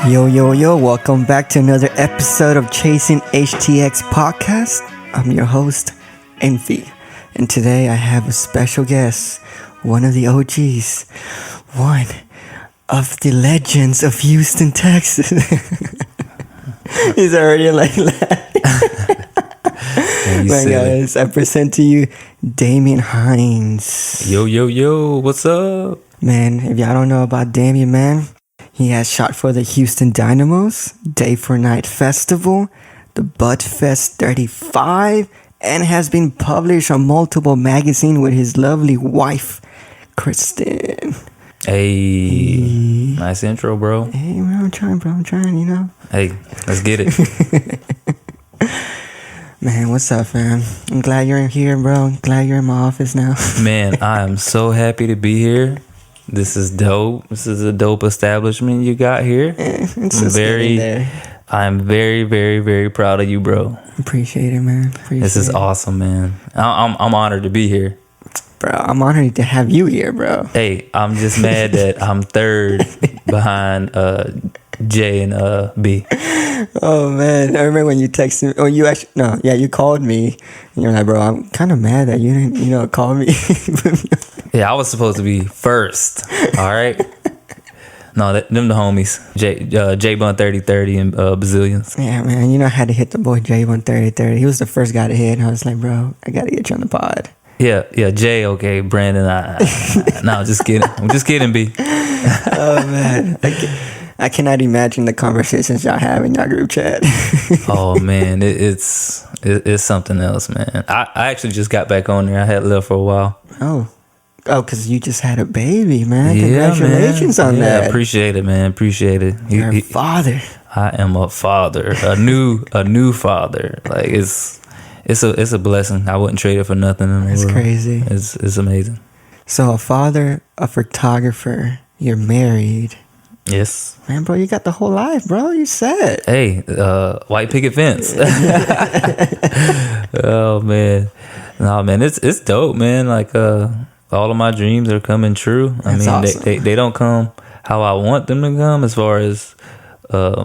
Yo, welcome back to another episode of Chasing HTX Podcast. I'm your host, Enfi, and today I have a special guest, one of the OGs, one of the legends of Houston, Texas. He's already like that. Man, guys, I present to you Daemaine Hines. Yo, what's up? Man, if y'all don't know about Daemaine, man, he has shot for the Houston Dynamos, Day for Night Festival, the Bud Fest 35, and has been published on multiple magazines with his lovely wife, Kristen. Hey, nice intro, bro. Hey, man, I'm trying, you know. Hey, let's get it. Man, what's up, fam? I'm glad you're here, bro. I'm glad you're in my office now. Man, I am so happy to be here. This is dope. This is a dope establishment you got here. I'm very, very proud of you, bro. Appreciate it, man. This is awesome, man. I'm honored to be here. Bro, I'm honored to have you here, bro. Hey, I'm just mad that I'm third behind J and B. Oh man, I remember when you texted me. Oh, you called me. And you're like, bro, I'm kind of mad that you didn't, call me. Yeah, I was supposed to be first. All right. No, them the homies. J Bun 3030 and Bazillions. Yeah, man. I had to hit the boy J Bun 3030. He was the first guy to hit, and I was like, bro, I gotta get you on the pod. Yeah, Jay, okay, Brandon, no, just kidding. I'm just kidding, B. Oh, man. I cannot imagine the conversations y'all have in your group chat. Oh, man, it's something else, man. I actually just got back on there. I had left for a while. Oh, because you just had a baby, man. Congratulations on that. Yeah, appreciate it, man. Appreciate it. You're a father. I am a father, a new father. Like, it's a blessing. I wouldn't trade it for nothing in the world. It's crazy. It's amazing. So a father, a photographer, you're married. Yes. Man, bro, you got the whole life, bro. You set. Hey, white picket fence. Oh man. No, man, it's dope, man. Like all of my dreams are coming true. That's awesome. They don't come how I want them to come as far as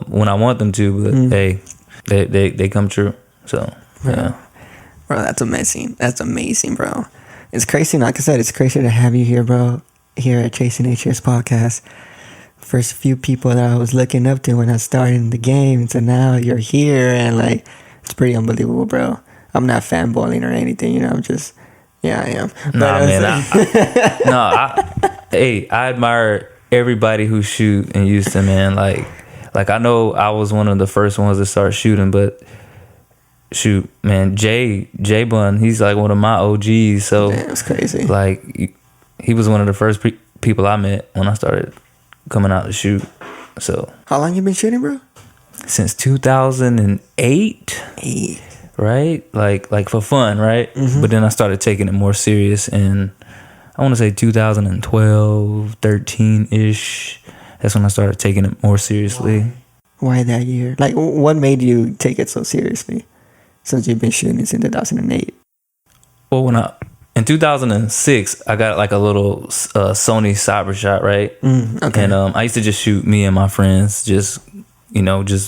when I want them to, but hey, they come true. So, yeah. Bro, that's amazing. That's amazing, bro. It's crazy. Like I said, it's crazy to have you here, bro, here at Chasing HTX Podcast. First few people that I was looking up to when I started in the game, and so now you're here, and like, it's pretty unbelievable, bro. I'm not fanboying or anything, I'm just, yeah, I am. Nah, man. I admire everybody who shoot in Houston, man. Like I know I was one of the first ones to start shooting, but shoot, man, J Bun, he's like one of my OGs. So damn, it's crazy. Like he was one of the first people I met when I started coming out to shoot. So how long you been shooting, bro? Since 2008. Right? Like for fun, right? Mm-hmm. But then I started taking it more serious in, I want to say 2012, 13-ish. That's when I started taking it more seriously. Why that year? Like, what made you take it so seriously since you've been shooting since 2008? Well, in 2006, I got like a little Sony Cyber Shot, right? Okay. And I used to just shoot me and my friends, just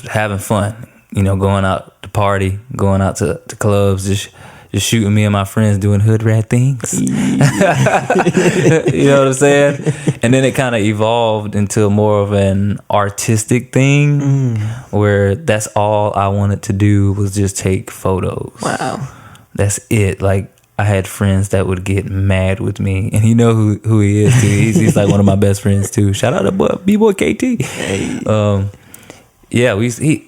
having fun, going out to party, going out to clubs, just shooting me and my friends doing hood rat things. You know what I'm saying? And then it kind of evolved into more of an artistic thing where that's all I wanted to do was just take photos. Wow. That's it. Like, I had friends that would get mad with me, and who he is too. He's like one of my best friends too. Shout out to B-Boy KT. Hey. Yeah,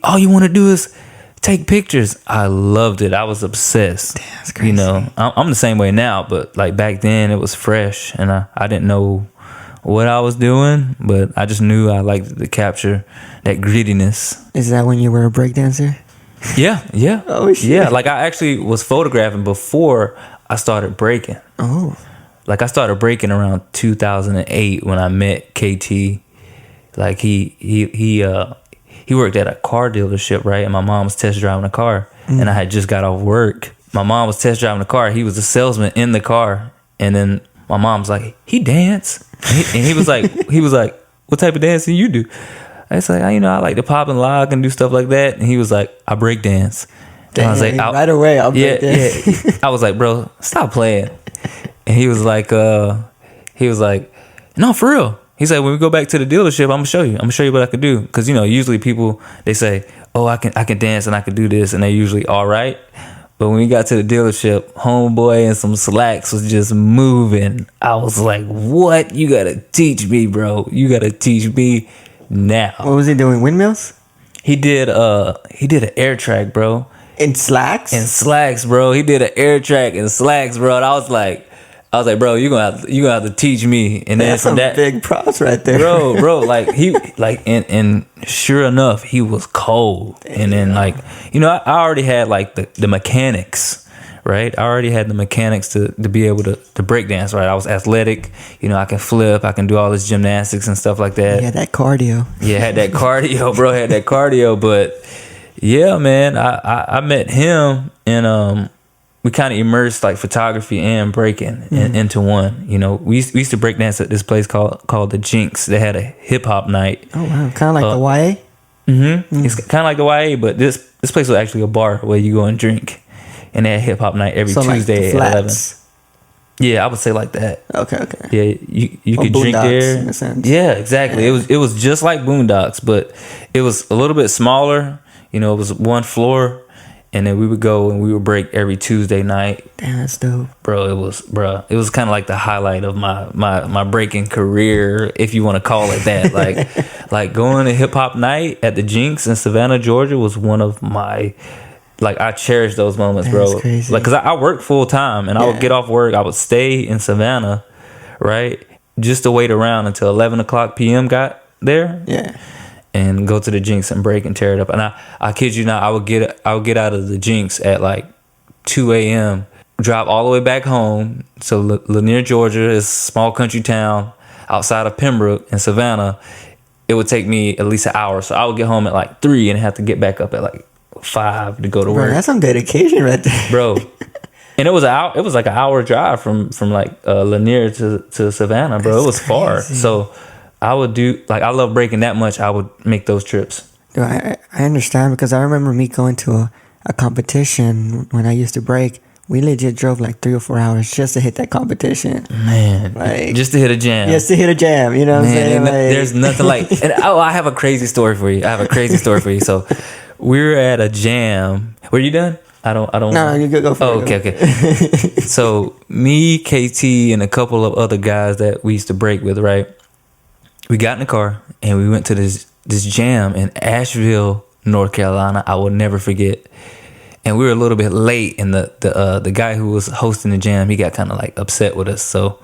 all you want to do is take pictures. I loved it. I was obsessed. Damn, that's crazy. I'm the same way now, but like back then it was fresh, and I didn't know what I was doing, but I just knew I liked to capture that grittiness. Is that when you were a breakdancer? Yeah. Oh shit. Yeah, like I actually was photographing before I started breaking. Oh. Like I started breaking around 2008 when I met KT. Like he worked at a car dealership, right? And my mom was test driving a car, and I had just got off work. My mom was test driving the car. He was a salesman in the car, and then my mom's like, he dance, and he was like, what type of dance do you do? I was like, I like to pop and lock and do stuff like that. And he was like, I break dance. And I was like, right away, I'll break dance. Yeah. I was like, bro, stop playing. And he was like, no, for real. He's like, when we go back to the dealership, I'm gonna show you what I could do. Because usually people, they say, oh, I can dance and I can do this, and they're usually all right. But when we got to the dealership, homeboy and some slacks was just moving. I was like, what? You gotta teach me, bro. You gotta teach me now. What was he doing? Windmills? He did an air track, bro. In slacks? In slacks, bro. He did an air track in slacks, bro. And I was like, bro, you gonna have to teach me. And then that's some big props right there, bro. And sure enough, he was cold. And then I already had like the mechanics, right? I already had the mechanics to be able to break dance, right? I was athletic, I can flip, I can do all this gymnastics and stuff like that. Yeah, that cardio. Yeah, had that cardio, bro. Had that cardio, but yeah, man, I met him and we kind of immersed like photography and breaking into one. We used to break dance at this place called the Jinx. They had a hip hop night. Oh wow, kind of like the YA. Mm-hmm. It's kind of like the YA, but this place was actually a bar where you go and drink, and they had hip hop night every Tuesday like at 11. Yeah, I would say like that. Okay. Yeah, you could drink there. In a sense. Yeah, exactly. Yeah. It was just like Boondocks, but it was a little bit smaller. It was one floor. And then we would go and we would break every Tuesday night. Damn, that's dope. Bro, it was kind of like the highlight of my breaking career, if you want to call it that. Like going to hip hop night at the Jinx in Savannah, Georgia was one of my, I cherish those moments, bro. That's crazy. Like, cause I worked full time and I would get off work. I would stay in Savannah, right? Just to wait around until 11 o'clock p.m. got there. Yeah. And go to the Jinx and break and tear it up. And I kid you not, I would get out of the Jinx at like 2 a.m., drive all the way back home. So Lanier, Georgia is a small country town outside of Pembroke in Savannah. It would take me at least an hour. So I would get home at like 3 and have to get back up at like 5 to go to work. That's some dedication right there. Bro. And it was like an hour drive from like Lanier to Savannah, bro. It was far. So I would do, I love breaking that much. I would make those trips. Dude, I understand, because I remember me going to a competition when I used to break. We legit drove like 3 or 4 hours just to hit that competition. Man, just to hit a jam. Just to hit a jam, you know what I'm saying? There's nothing like, and I have a crazy story for you. So we were at a jam. Were you done? I don't. No, you go for it. Okay. So me, KT, and a couple of other guys that we used to break with, right? We got in the car and we went to this jam in Asheville, North Carolina. I will never forget. And we were a little bit late, and the guy who was hosting the jam, he got kind of like upset with us. So,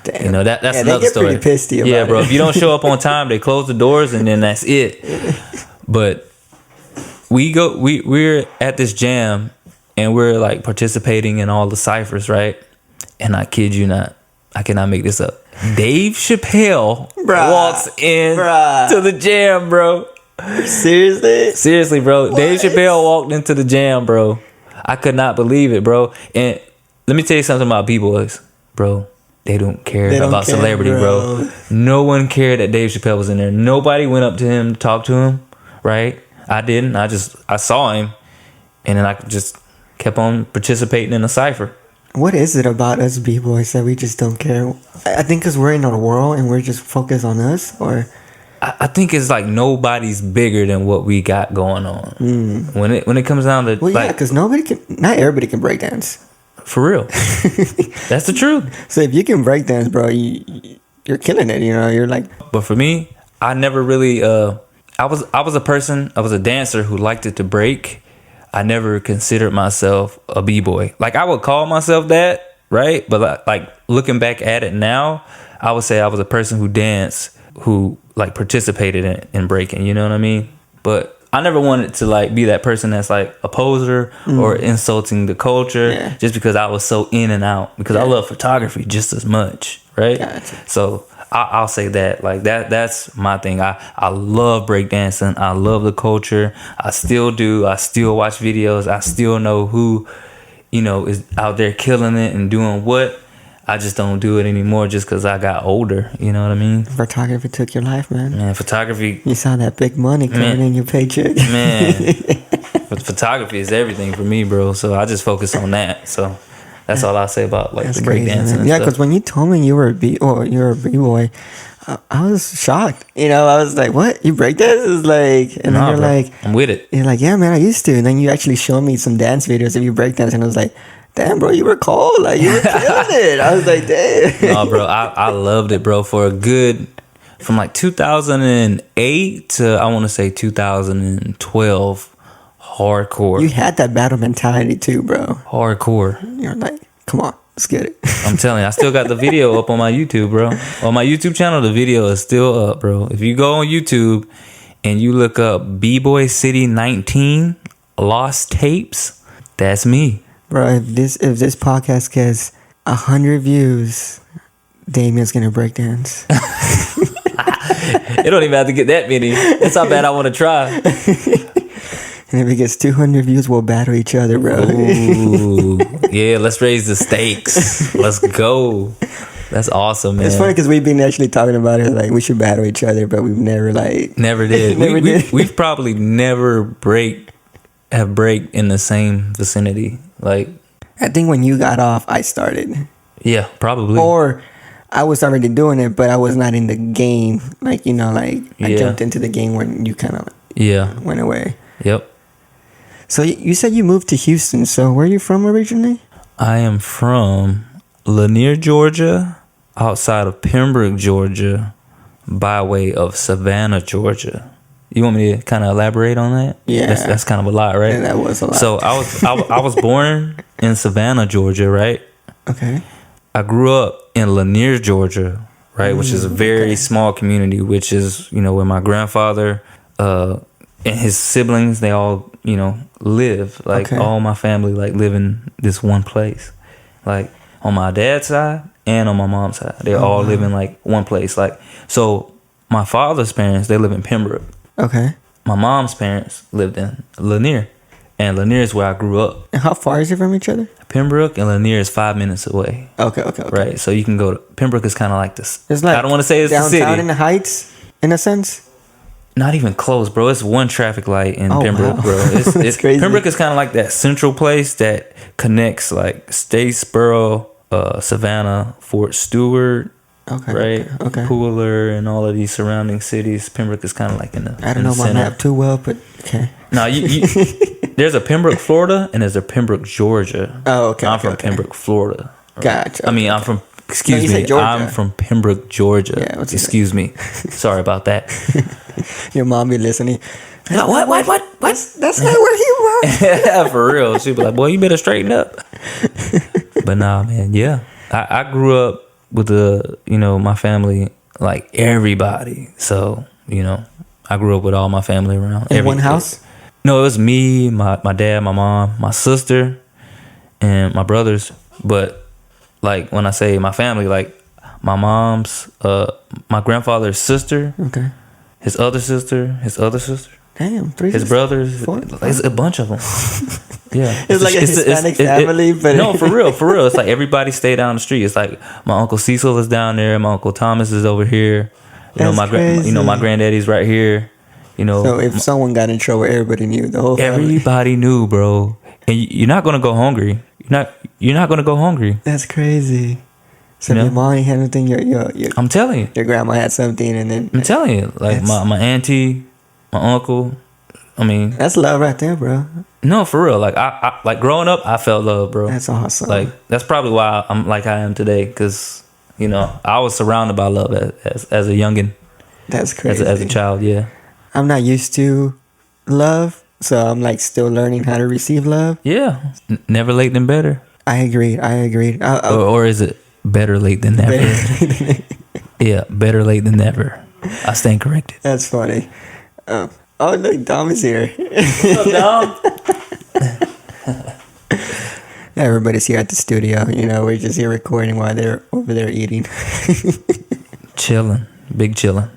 damn. That's they another get story. Pretty pissy about yeah, bro. it. If you don't show up on time, they close the doors, and then that's it. But we're at this jam, and we're like participating in all the ciphers, right? And I kid you not, I cannot make this up. Dave Chappelle walks in to the jam, bro. Seriously, bro. What? Dave Chappelle walked into the jam, bro. I could not believe it, bro. And let me tell you something about B-Boys, bro. They don't care about celebrity, bro. No one cared that Dave Chappelle was in there. Nobody went up to him to talk to him, right? I didn't. I saw him, and then I just kept on participating in the cipher. What is it about us B-boys that we just don't care? I think because we're in our world and we're just focused on us, or I think it's like nobody's bigger than what we got going on. When it comes down to because not everybody can break dance. For real, that's the truth. So if you can break dance, bro, you're killing it. You're like. But for me, I never really. I was a dancer who liked it to break. I never considered myself a b-boy. Like, I would call myself that, right? But like looking back at it now, I would say I was a person who danced, who like participated in breaking. You know what I mean? But I never wanted to like be that person that's like a poser or insulting the culture just because I was so in and out. Because I love photography just as much, right? Gotcha. So I'll say that. Like that's my thing. I love breakdancing. I love the culture. I still do. I still watch videos. I still know who, is out there killing it and doing what. I just don't do it anymore just because I got older. You know what I mean? Photography took your life, man. Man, photography. You saw that big money coming in your paycheck. Man, photography is everything for me, bro. So I just focus on that. So that's all I say about like the breakdancing. Yeah, because when you told me you were a b-boy, I was shocked. I was like, "What? You breakdance?" It was like, and then you're bro, like, "I'm with it." You're like, "Yeah, man, I used to." And then you actually showed me some dance videos of you breakdance, and I was like, "Damn, bro, you were cold. Like you were killing it." I was like, "Damn." No, bro, I loved it, bro. From like 2008 to I want to say 2012, hardcore. You had that battle mentality too, bro. Hardcore. You're like, "Come on, let's get it." I'm telling you, I still got the video up on my YouTube, bro. On my YouTube channel, the video is still up, bro. If you go on YouTube and you look up B-Boy City 19 Lost Tapes, that's me. Bro, if this podcast gets 100 views, Damien's gonna break dance. It don't even have to get that many. That's how bad I want to try. And if it gets 200 views, we'll battle each other, bro. Ooh, yeah, let's raise the stakes. Let's go. That's awesome, man. It's funny because we've been actually talking about it, like we should battle each other, but we've never never did. We've probably never have break in the same vicinity. Like, I think when you got off, I started. Yeah, probably. Or I was already doing it, but I was not in the game. Like, I jumped into the game when you kind of went away. Yep. So you said you moved to Houston. So where are you from originally? I am from Lanier, Georgia, outside of Pembroke, Georgia, by way of Savannah, Georgia. You want me to kind of elaborate on that? Yeah. That's kind of a lot, right? Yeah, that was a lot. So I was born in Savannah, Georgia, right? Okay. I grew up in Lanier, Georgia, right, which is a very small community, which is, where my grandfather and his siblings, they all, live. Like, all my family, like, live in this one place. Like, on my dad's side and on my mom's side. They all live in, like, one place. Like, so my father's parents, they live in Pembroke. Okay. My mom's parents lived in Lanier. And Lanier is where I grew up. And how far is it from each other? Pembroke and Lanier is 5 minutes away. Okay. Right, so you can go to Pembroke is kind of like this. It's like I don't want to say it's the city. Downtown in the Heights, in a sense. Not even close, bro. It's one traffic light in Pembroke, wow. bro. It's crazy. Pembroke is kind of like that central place that connects like Statesboro, Savannah, Fort Stewart, right? Okay. Pooler, and all of these surrounding cities. Pembroke is kind of like in the I don't know my map too well, but okay. No, you there's a Pembroke, Florida, and there's a Pembroke, Georgia. Oh, okay. I'm from Pembroke, Florida. Gotcha. I mean, I'm from. Excuse me. I'm from Pembroke, Georgia. Yeah, excuse me. Sorry about that. Your mom be listening. No, what? That's not where he was. Yeah, for real. She'd be like, boy, you better straighten up. But nah, man, yeah. I grew up with my family, like everybody. So, I grew up with all my family around. In one house? No, it was me, my dad, my mom, my sister, and my brothers. But like when I say my family, like my mom's, my grandfather's sister, okay, his other sister, damn, 3 his brothers, it's a bunch of them. Yeah, it's like a Hispanic family, but no, for real. It's like everybody stay down the street. It's like my uncle Cecil is down there, my uncle Thomas is over here. My granddaddy's right here. So if someone got in trouble, everybody knew. The whole family. Everybody knew, bro. And you're not gonna go hungry. You're not gonna go hungry. That's crazy. So your mom ain't had anything. Your I'm telling you. Your grandma had something, and then I'm telling you, like my auntie, my uncle. I mean, that's love right there, bro. No, for real. Like I like growing up, I felt love, bro. That's awesome. Like that's probably why I'm like I am today, because I was surrounded by love as a youngin. That's crazy. As a child, yeah. I'm not used to love, so I'm like still learning how to receive love. Yeah, never late than better. I agree. Or is it better late than never? Yeah, better late than never. I stand corrected. That's funny. Oh, look, Dom is here. What's up, Dom? Everybody's here at the studio. We're just here recording while they're over there eating. Chilling. Big chilling.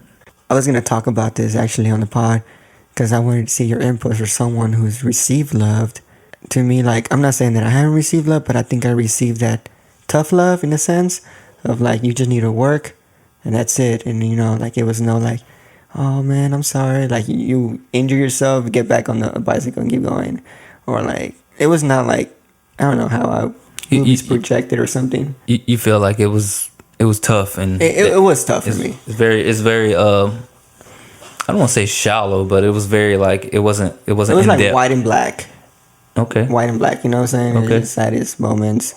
I was going to talk about this actually on the pod because I wanted to see your input for someone who's received love. To me, like, I'm not saying that I haven't received love, but I think I received that tough love in a sense of like you just need to work and that's it. And you know, like it was no like, oh man, I'm sorry. Like you injure yourself, get back on the bicycle and keep going. Or like it was not like, I don't know how movies projected or something. You feel like it was tough, and it was tough for me. It's very I don't want to say shallow, but it was very like it wasn't It was in like depth. white and black. Okay. White and black, you know what I'm saying? Okay. The saddest moments.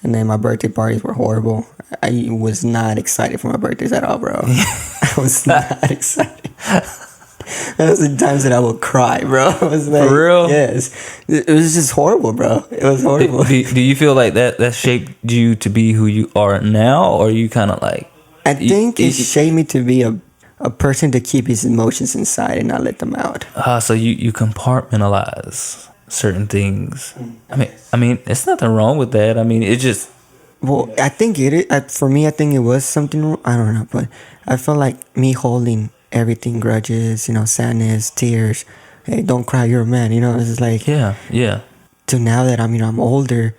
And then my birthday parties were horrible. I was not excited for my birthdays at all, bro. I was not excited. Those are the times that I would cry, bro. It was like, for real? Yes. It was just horrible, bro. It was horrible. Do you feel like that shaped you to be who you are now, or you kind of like? I think it shaped me to be a person to keep his emotions inside and not let them out. So you compartmentalize certain things. I mean, there's nothing wrong with that. I mean, it just. Well, I think for me, I think it was something, I don't know, but I felt like me holding everything, grudges, you know, sadness, tears. Hey, don't cry, you're a man, you know, it's just like. Yeah. To now that I'm older,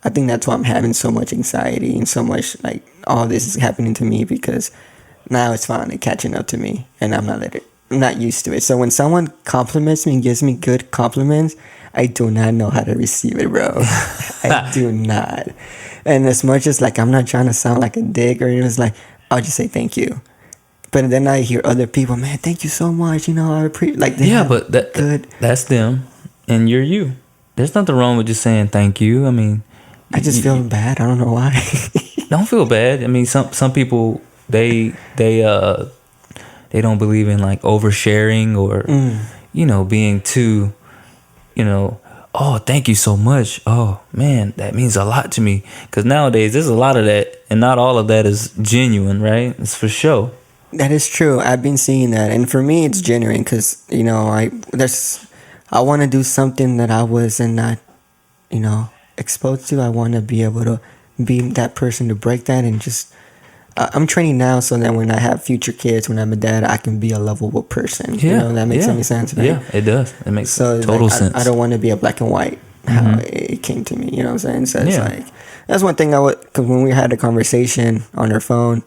I think that's why I'm having so much anxiety and so much, like, all this is happening to me because now it's finally catching up to me and I'm not used to it. So when someone compliments me and gives me good compliments, I do not know how to receive it, bro. I do not. And as much as like I'm not trying to sound like a dick or it's like I'll just say thank you. But then I hear other people, man, thank you so much. You know, I appreciate like but that's them and you're you. There's nothing wrong with just saying thank you. I mean, I just feel bad. I don't know why. Don't feel bad. I mean, some people they don't believe in like oversharing or you know, being too, you know, oh, thank you so much. Oh man, that means a lot to me. Because nowadays there's a lot of that, and not all of that is genuine, right? It's for show. That is true. I've been seeing that, and for me, it's genuine because you know I want to do something that I wasn't not, you know, exposed to. I want to be able to be that person to break that and just. I'm training now so that when I have future kids, when I'm a dad, I can be a lovable person. Yeah, you know, that makes any sense, right? Yeah, it does. It makes total sense. I don't want to be a black and white. How it came to me, you know what I'm saying? So it's like that's one thing because when we had a conversation on our phone,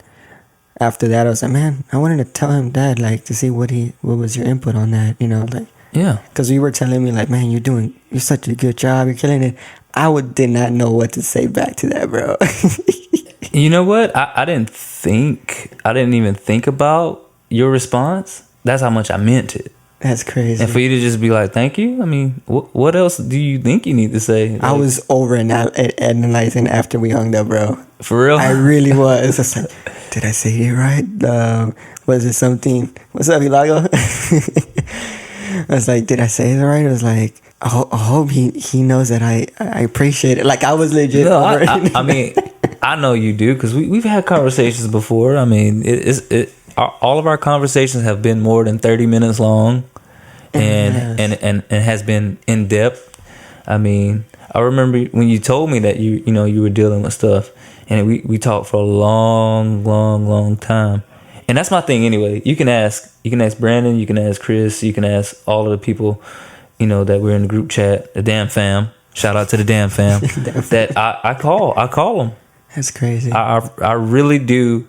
after that I was like, man, I wanted to tell him that, like, to see what was your input on that, you know, like. Yeah. Because you were telling me, like, man, you're such a good job, you're killing it. did not know what to say back to that, bro. You know what? I didn't even think about your response. That's how much I meant it. That's crazy. And for you to just be like, thank you? I mean, what else do you think you need to say? Like, I was over analyzing after we hung up, bro. For real? I really was. I was like, did I say it right? Was it something? What's up, Ilago? I was like, did I say it right? I was like, I hope he knows that I appreciate it. Like, I was legit. No, I mean, I know you do because we've had conversations before. I mean, all of our conversations have been more than 30 minutes long, and has been in depth. I mean, I remember when you told me that you were dealing with stuff, and we talked for a long time. And that's my thing anyway. You can ask Brandon, you can ask Chris, you can ask all of the people, that we're in the group chat, the damn fam. Shout out to the damn fam. That I call them. That's crazy. I really do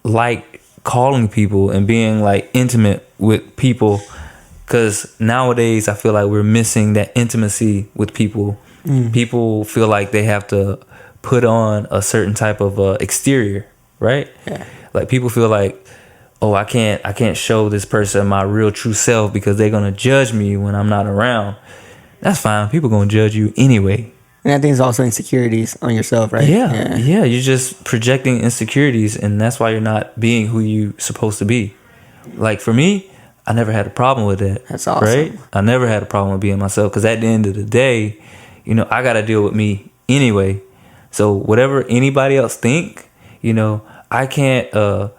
like calling people and being like intimate with people, because nowadays I feel like we're missing that intimacy with people. People feel like they have to put on a certain type of exterior, right? Yeah. Like people feel like, oh, I can't show this person my real true self because they're gonna judge me when I'm not around. That's fine. People gonna judge you anyway. And I think it's also insecurities on yourself, right? Yeah. You're just projecting insecurities, and that's why you're not being who you supposed to be. Like for me, I never had a problem with that. That's awesome. Right? I never had a problem with being myself, because at the end of the day, I got to deal with me anyway. So whatever anybody else think, I can't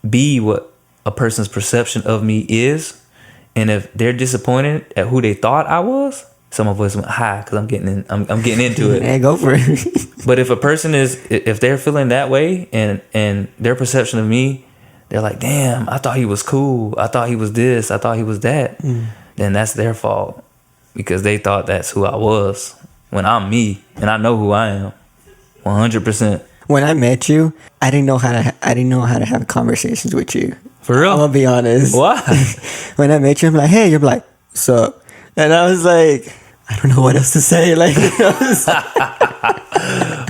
be what a person's perception of me is. And if they're disappointed at who they thought I was, some of us went high because I'm getting into it. Hey, go for it. But if a person if they're feeling that way and their perception of me, they're like, damn, I thought he was cool. I thought he was this. I thought he was that. Then that's their fault, because they thought that's who I was when I'm me and I know who I am. 100%. When I met you, I didn't know how to have conversations with you. For real? I'm gonna be honest. Why? When I met you, I'm like, hey, you're like, what's up? And I was like, I don't know what else to say. Like,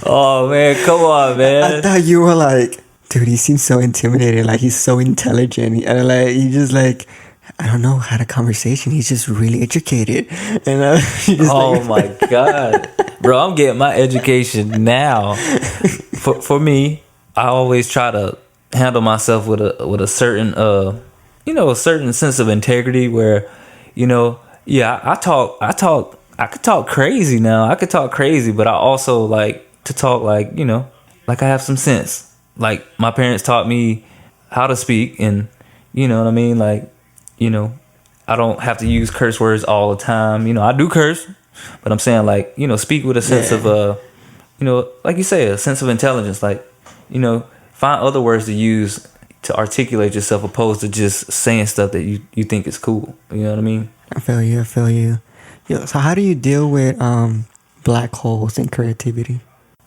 Oh man, come on, I man. thought you were like, dude, he seems so intimidating. Like, he's so intelligent. And like, he just like, I don't know, had a conversation. He's just really educated. And Oh my God. Bro, I'm getting my education now. For me, I always try to handle myself with a certain a certain sense of integrity where, I could talk crazy now. I could talk crazy, but I also like to talk like I have some sense. Like my parents taught me how to speak, and you know what I mean? Like, I don't have to use curse words all the time. I do curse, but I'm saying like, speak with a sense of like you say, a sense of intelligence. Like, find other words to use to articulate yourself opposed to just saying stuff that you think is cool. You know what I mean? I feel you. Yo, so how do you deal with black holes in creativity?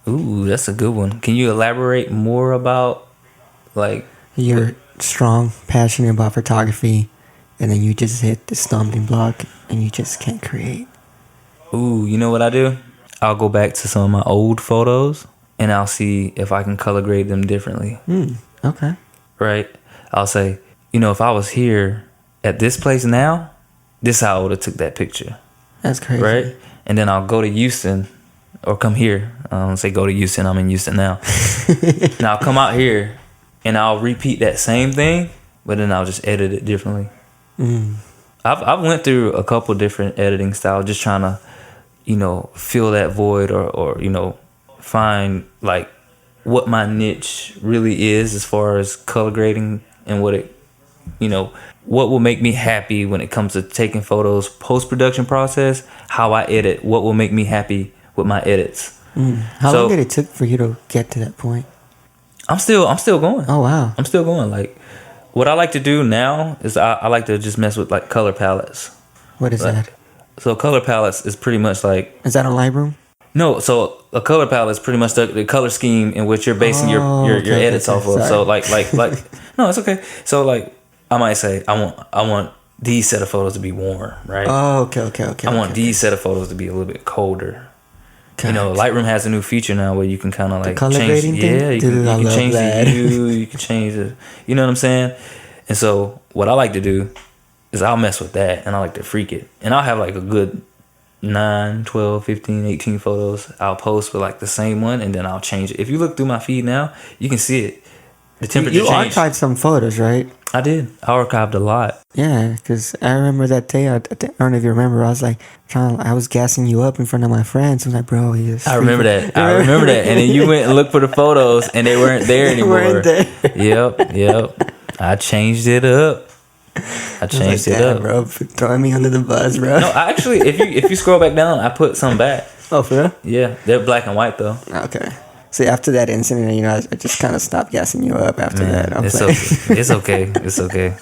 Ooh, that's a good one. Can you elaborate more about like You're strong, passionate about photography, and then you just hit the stumbling block and you just can't create. Ooh, you know what I do? I'll go back to some of my old photos and I'll see if I can color grade them differently. Okay. Right? I'll say, if I was here at this place now, this is how I would have took that picture. That's crazy. Right? And then I'll go to Houston or come here. I don't say go to Houston. I'm in Houston now. And I'll come out here and I'll repeat that same thing, but then I'll just edit it differently. I've went through a couple different editing styles, just trying to, fill that void or find like what my niche really is as far as color grading and what it, what will make me happy when it comes to taking photos, post-production process, how I edit, what will make me happy with my edits. How long did it take for you to get to that point? I'm still going. Oh, wow. I'm still going. Like, what I like to do now is I like to just mess with like color palettes. What is that? So color palettes is pretty much like... Is that on Lightroom? No, so a color palette is pretty much the color scheme in which you're basing your edits off of. Sorry. So like no, it's okay. So like I might say I want these set of photos to be warm, right? Oh, okay. I want these set of photos to be a little bit colder. Lightroom has a new feature now where you can kind of like color change. Grading thing? Yeah, you can change the hue. You can change the. You know what I'm saying? And so what I like to do is I'll mess with that and I like to freak it, and I'll have like a good 9, 12, 15, 18 photos I'll post with like the same one, and then I'll change it. If you look through my feed now, you can see it. The temperature you changed. archived some photos, right? I did. I archived a lot. Yeah, because I remember that day. I don't know if you remember. I was like I was gassing you up in front of my friends. I was like, bro, I remember that. And then you went and looked for the photos, and they weren't there anymore. They weren't there. Yep. I changed it up. Bro, throwing me under the bus, bro. No, I actually, if you scroll back down, I put some back. Oh, for real? Yeah, they're black and white though. Okay. See, after that incident, I just kind of stopped gassing you up after that. It's okay.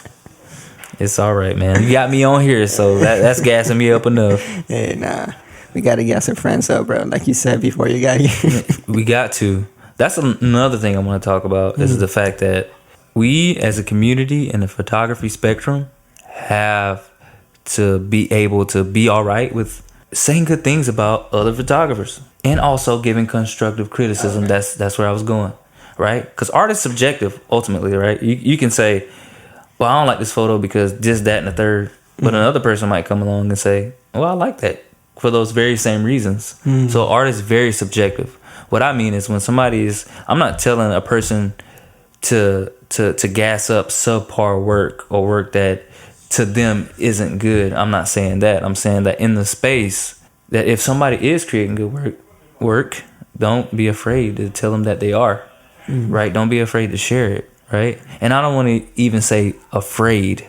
It's all right, man. You got me on here, so that's gassing me up enough. Hey, nah. We got to gas our friends up, bro. Like you said before you got here. We got to. That's another thing I want to talk about is the fact that we as a community in the photography spectrum have to be able to be all right with saying good things about other photographers and also giving constructive criticism. Okay. That's where I was going, right? Because art is subjective ultimately, right? You can say, well, I don't like this photo because this, that, and the third. But another person might come along and say, well, I like that for those very same reasons. So art is very subjective. What I mean is when somebody is, I'm not telling a person to gas up subpar work or work that to them isn't good. I'm not saying that. I'm saying that in the space that if somebody is creating good work, don't be afraid to tell them that they are, right? Don't be afraid to share it, right? And I don't want to even say afraid.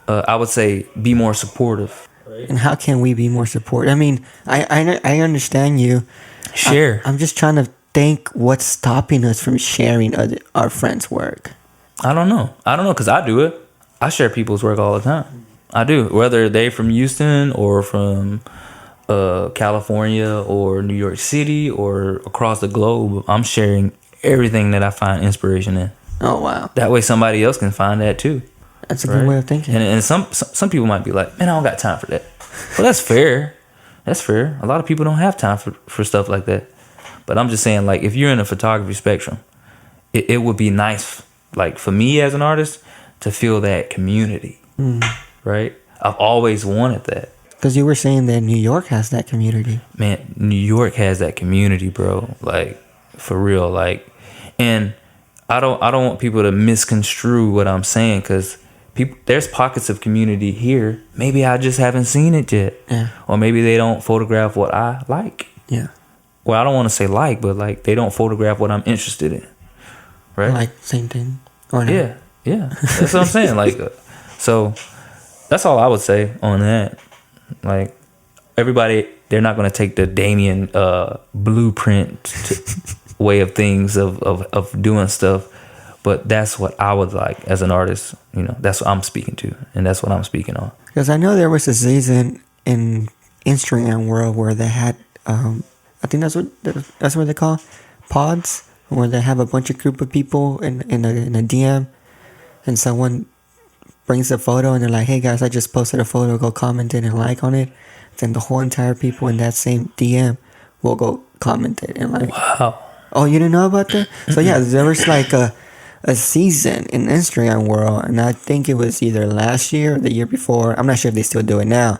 I would say be more supportive. Right? And how can we be more supportive? I mean, I understand you. Share. I'm just trying to think what's stopping us from sharing our friends' work. I don't know because I do it. I share people's work all the time. I do, whether they from Houston or from California or New York City or across the globe, I'm sharing everything that I find inspiration in. Oh wow, That way somebody else can find that too. that's a good way of thinking. And some people might be like, man, I don't got time for that. Well, that's fair. That's fair. A lot of people don't have time for stuff like that. But I'm just saying, like, if you're in the photography spectrum, it would be nice, like, for me as an artist, to feel that community, right? I've always wanted that. Because you were saying that New York has that community. Man, New York has that community, bro. Like, for real. Like, and I don't want people to misconstrue what I'm saying, because there's pockets of community here. Maybe I just haven't seen it yet. Yeah. Or maybe they don't photograph what I like. Yeah. Well, I don't want to say like, but like they don't photograph what I'm interested in. Right? Like, same thing. Or not. Yeah. That's what I'm saying. Like, so that's all I would say on that. Like, everybody, they're not going to take the Daemaine blueprint way of things, of doing stuff. But that's what I would like as an artist. You know, that's what I'm speaking to. And that's what I'm speaking on. Because I know there was a season in Instagram world where they had, I think that's what they call pods, where they have a bunch of group of people in a DM, and someone brings a photo and they're like, hey guys, I just posted a photo, go comment it and like on it. Then the whole entire people in that same DM will go comment it and like. Wow. Oh, you didn't know about that? So yeah, there was like a season in Instagram world, and I think it was either last year or the year before. I'm not sure if they still do it now,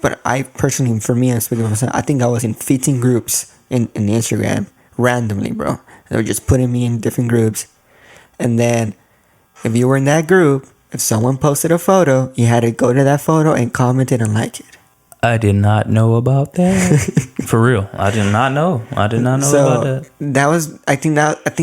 but I personally, for me, I'm speaking for myself, I think I was in 15 groups in Instagram randomly, bro. They were just putting me in different groups, and then if you were in that group, if someone posted a photo, you had to go to that photo and comment it and like it. I did not know about that. For real, I did not know. About that. That was, I think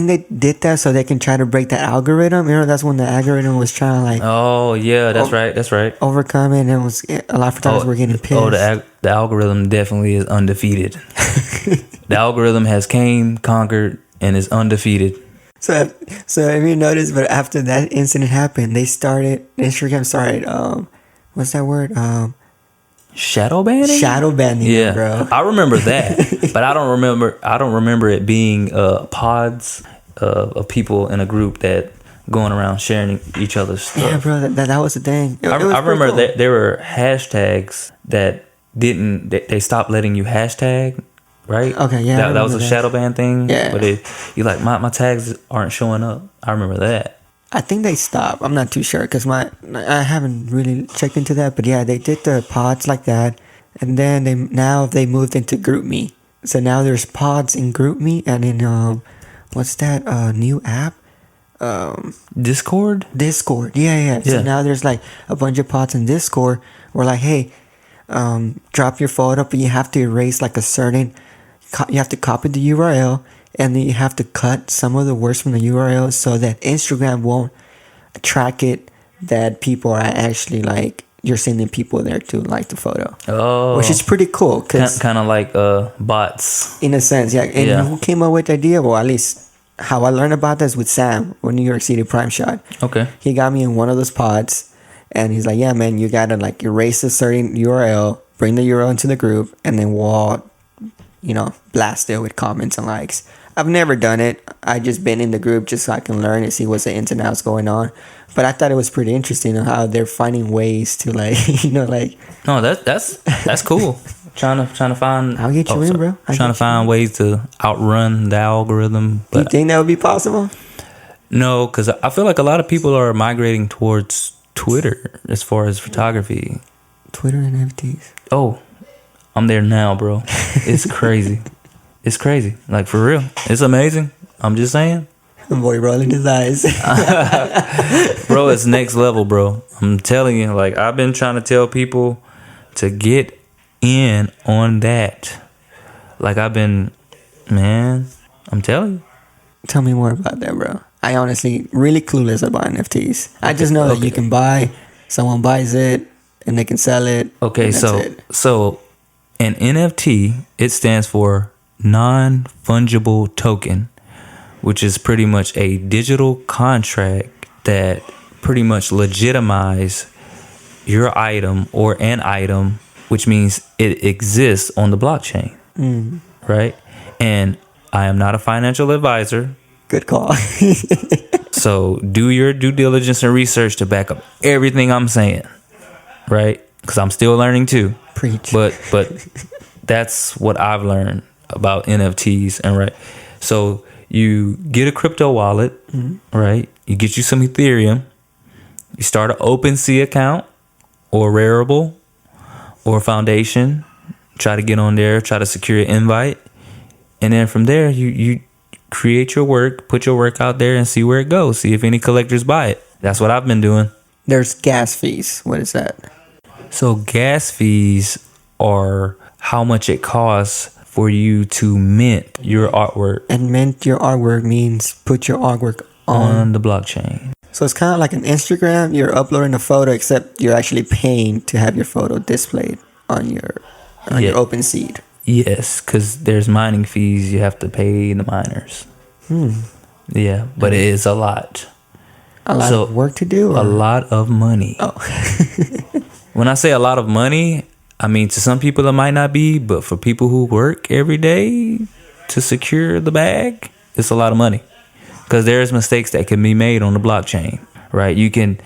they did that so they can try to break the algorithm. You know, that's when the algorithm was trying to like. Oh yeah, that's right. Overcome it, and it was a lot of photographers were getting pissed. Oh, the algorithm definitely is undefeated. The algorithm has came, conquered, and is undefeated. So if you notice, but after that incident happened, Instagram started, what's that word? Shadow banning? Shadow banning, yeah, bro. I remember that, but I don't remember it being pods of people in a group that going around sharing each other's stuff. Yeah, bro, that was the thing. I remember cool. That there were hashtags that they stopped letting you hashtag, right? Okay, yeah. That was a shadow ban thing. Yeah. But you like my tags aren't showing up. I remember that. I think they stopped. I'm not too sure because I haven't really checked into that. But yeah, they did the pods like that, and then they moved into GroupMe. So now there's pods in GroupMe and in what's that new app? Discord. Yeah. So now there's like a bunch of pods in Discord. Where like, hey, drop your photo, but you have to erase like a certain. You have to copy the URL. And then you have to cut some of the words from the URL so that Instagram won't track it that people are actually like, you're sending people there to like the photo. Oh. Which is pretty cool. Kind of like bots. In a sense, yeah. And who came up with the idea? Well, at least how I learned about this with Sam with New York City Prime Shot. Okay. He got me in one of those pods. And he's like, yeah, man, you got to like erase a certain URL, bring the URL into the group, and then we'll all, blast it with comments and likes. I've never done it. I just been in the group just so I can learn and see what's the ins and outs going on. But I thought it was pretty interesting how they're finding ways to like, like. No, that's cool. trying to find. I'll get you in, bro. Trying to find ways to outrun the algorithm. But do you think that would be possible? No, because I feel like a lot of people are migrating towards Twitter as far as photography. Twitter and NFTs. Oh, I'm there now, bro. It's crazy. It's crazy. Like, for real. It's amazing. I'm just saying. Boy rolling his eyes. Bro, it's next level, bro. I'm telling you. Like, I've been trying to tell people to get in on that. Like, man, I'm telling you. Tell me more about that, bro. I honestly really clueless about NFTs. I just know that you can buy, someone buys it, and they can sell it. Okay, so an NFT, it stands for non-fungible token, which is pretty much a digital contract that pretty much legitimize your item or an item which means it exists on the blockchain, right? And I am not a financial advisor. Good call. So do your due diligence and research to back up everything I'm saying, right? Because I'm still learning too. Preach. But that's what I've learned about NFTs, and right. So you get a crypto wallet, right? You get you some Ethereum. You start an OpenSea account or Rarible or Foundation. Try to get on there. Try to secure an invite, and then from there you create your work, put your work out there, and see where it goes. See if any collectors buy it. That's what I've been doing. There's gas fees. What is that? So gas fees are how much it costs for you to mint your artwork. And mint your artwork means put your artwork on the blockchain. So it's kind of like an Instagram. You're uploading a photo, except you're actually paying to have your photo displayed on your OpenSea. Yes, because there's mining fees. You have to pay the miners. Yeah, but it is a lot. A lot of work to do? Or? A lot of money. Oh. When I say a lot of money, I mean, to some people it might not be, but for people who work every day to secure the bag, it's a lot of money. Because there's mistakes that can be made on the blockchain, right? You can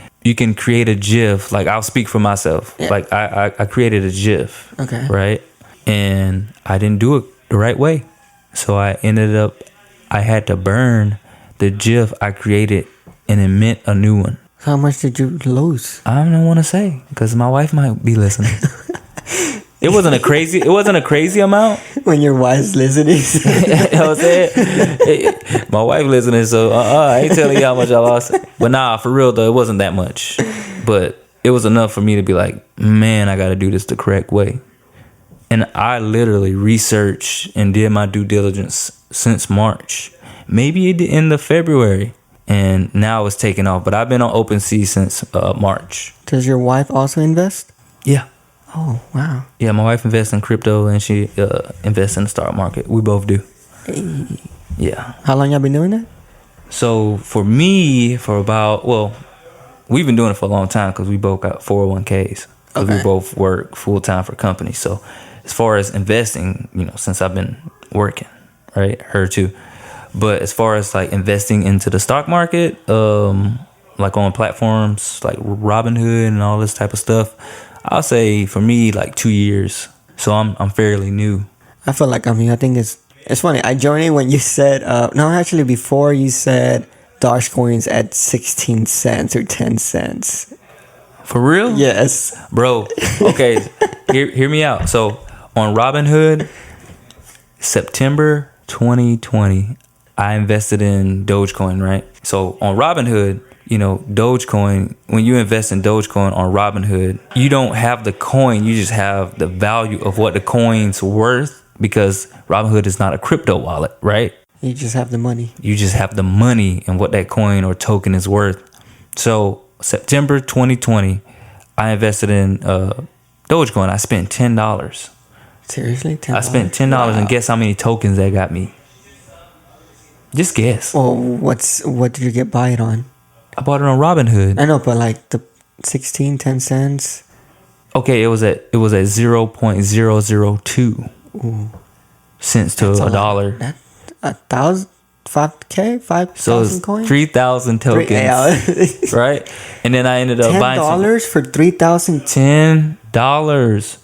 create a GIF. Like, I'll speak for myself. Yeah. Like, I created a GIF, okay, right? And I didn't do it the right way. So I had to burn the GIF I created and then mint a new one. How much did you lose? I don't want to say because my wife might be listening. It wasn't a crazy amount. When your wife's listening. You know what I'm saying? My wife listening, so I ain't telling you how much I lost. But nah, for real though, it wasn't that much. But it was enough for me to be like, man, I got to do this the correct way. And I literally researched and did my due diligence since March. Maybe it did in February. And now it's taking off. But I've been on OpenSea since March. Does your wife also invest? Yeah. Oh, wow. Yeah, my wife invests in crypto and she invests in the stock market. We both do. Hey. Yeah. How long y'all been doing that? So for me, we've been doing it for a long time because we both got 401ks. Because we both work full time for companies. So as far as investing, since I've been working, right? Her too. But as far as like investing into the stock market, like on platforms like Robinhood and all this type of stuff, I'll say for me like 2 years. So I'm fairly new. I feel like I think it's funny. I joined it when you said before you said Dogecoin's at 16 cents or 10 cents. For real? Yes. Bro, okay, hear me out. So on Robinhood, September 2020, I invested in Dogecoin, right? So on Robinhood, Dogecoin, when you invest in Dogecoin on Robinhood, you don't have the coin, you just have the value of what the coin's worth because Robinhood is not a crypto wallet, right? You just have the money. You just have the money and what that coin or token is worth. So September 2020, I invested in Dogecoin. I spent $10. Seriously? $10? I spent $10 and guess how many tokens that got me? Just guess. Well, what did you buy it on? I bought it on Robinhood. I know, but like the 10 cents. Okay, it was at 0.002 cents to $1. That 1,000, 5,000 coins. 3,000 tokens, right? And then I ended up buying $10 for 3,000. $10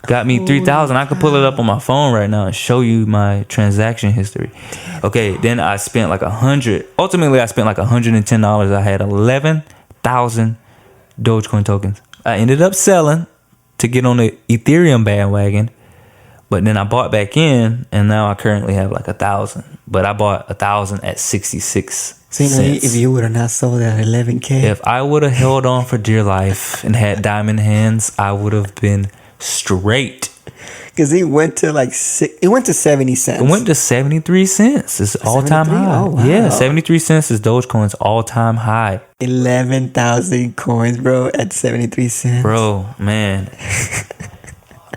got me 3,000. I could pull it up on my phone right now and show you my transaction history. Okay, then I spent like $100. Ultimately, I spent like $110. I had 11,000 Dogecoin tokens. I ended up selling to get on the Ethereum bandwagon, but then I bought back in, and now I currently have like 1,000. But I bought 1,000 at 66 cents. If you would have not sold at 11K, if I would have held on for dear life and had diamond hands, I would have been straight. Because it went to 70 cents. It went to 73 cents. It's all-time high. Oh, wow. Yeah, 73 cents is Dogecoin's all-time high. 11,000 coins, bro, at 73 cents. Bro, man.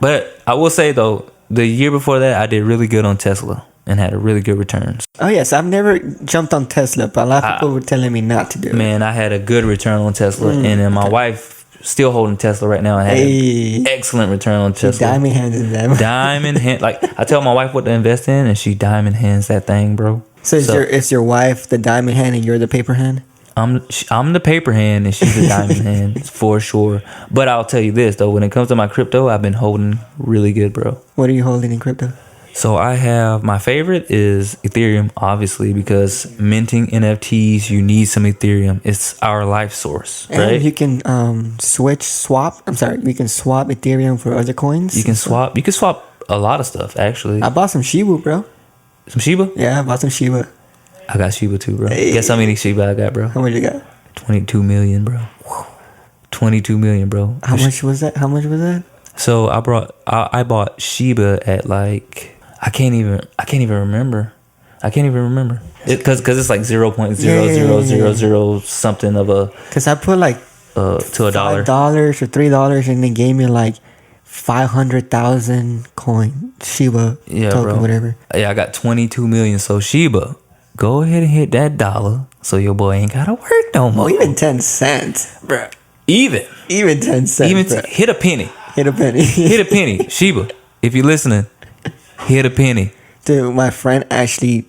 But I will say, though, the year before that, I did really good on Tesla and had a really good returns. Oh, yes. I've never jumped on Tesla, but a lot of people were telling me not to do it. Man, I had a good return on Tesla. And then my wife, still holding Tesla right now and had an excellent return on Tesla. Diamond hands in them. Diamond hand. Like, I tell my wife what to invest in, and she diamond hands that thing, bro. So is your wife the diamond hand and you're the paper hand? I'm the paper hand and she's the diamond hand for sure. But I'll tell you this though, when it comes to my crypto, I've been holding really good, bro. What are you holding in crypto? So I have, my favorite is Ethereum, obviously, because minting NFTs, you need some Ethereum. It's our life source, right? And you can we can swap Ethereum for other coins. You can swap a lot of stuff, actually. I bought some Shiba, bro. Some Shiba? Yeah, I bought some Shiba. I got Shiba too, bro. Guess how many Shiba I got, bro? How much you got? 22 million, bro. 22 million, bro. How much was that? So I bought Shiba at like, I can't even remember. Because it's like 0.0000 something of a. Because I put like to $1 $5 or $3, and they gave me like 500,000 coin Shiba token, bro. whatever. Yeah, I got 22 million. So Shiba, go ahead and hit that dollar, so your boy ain't gotta work no more. Even 10 cents, bro. Even 10 cents. Hit a penny. Hit a penny. Hit a penny. Shiba, if you're listening, hit a penny. Dude, my friend actually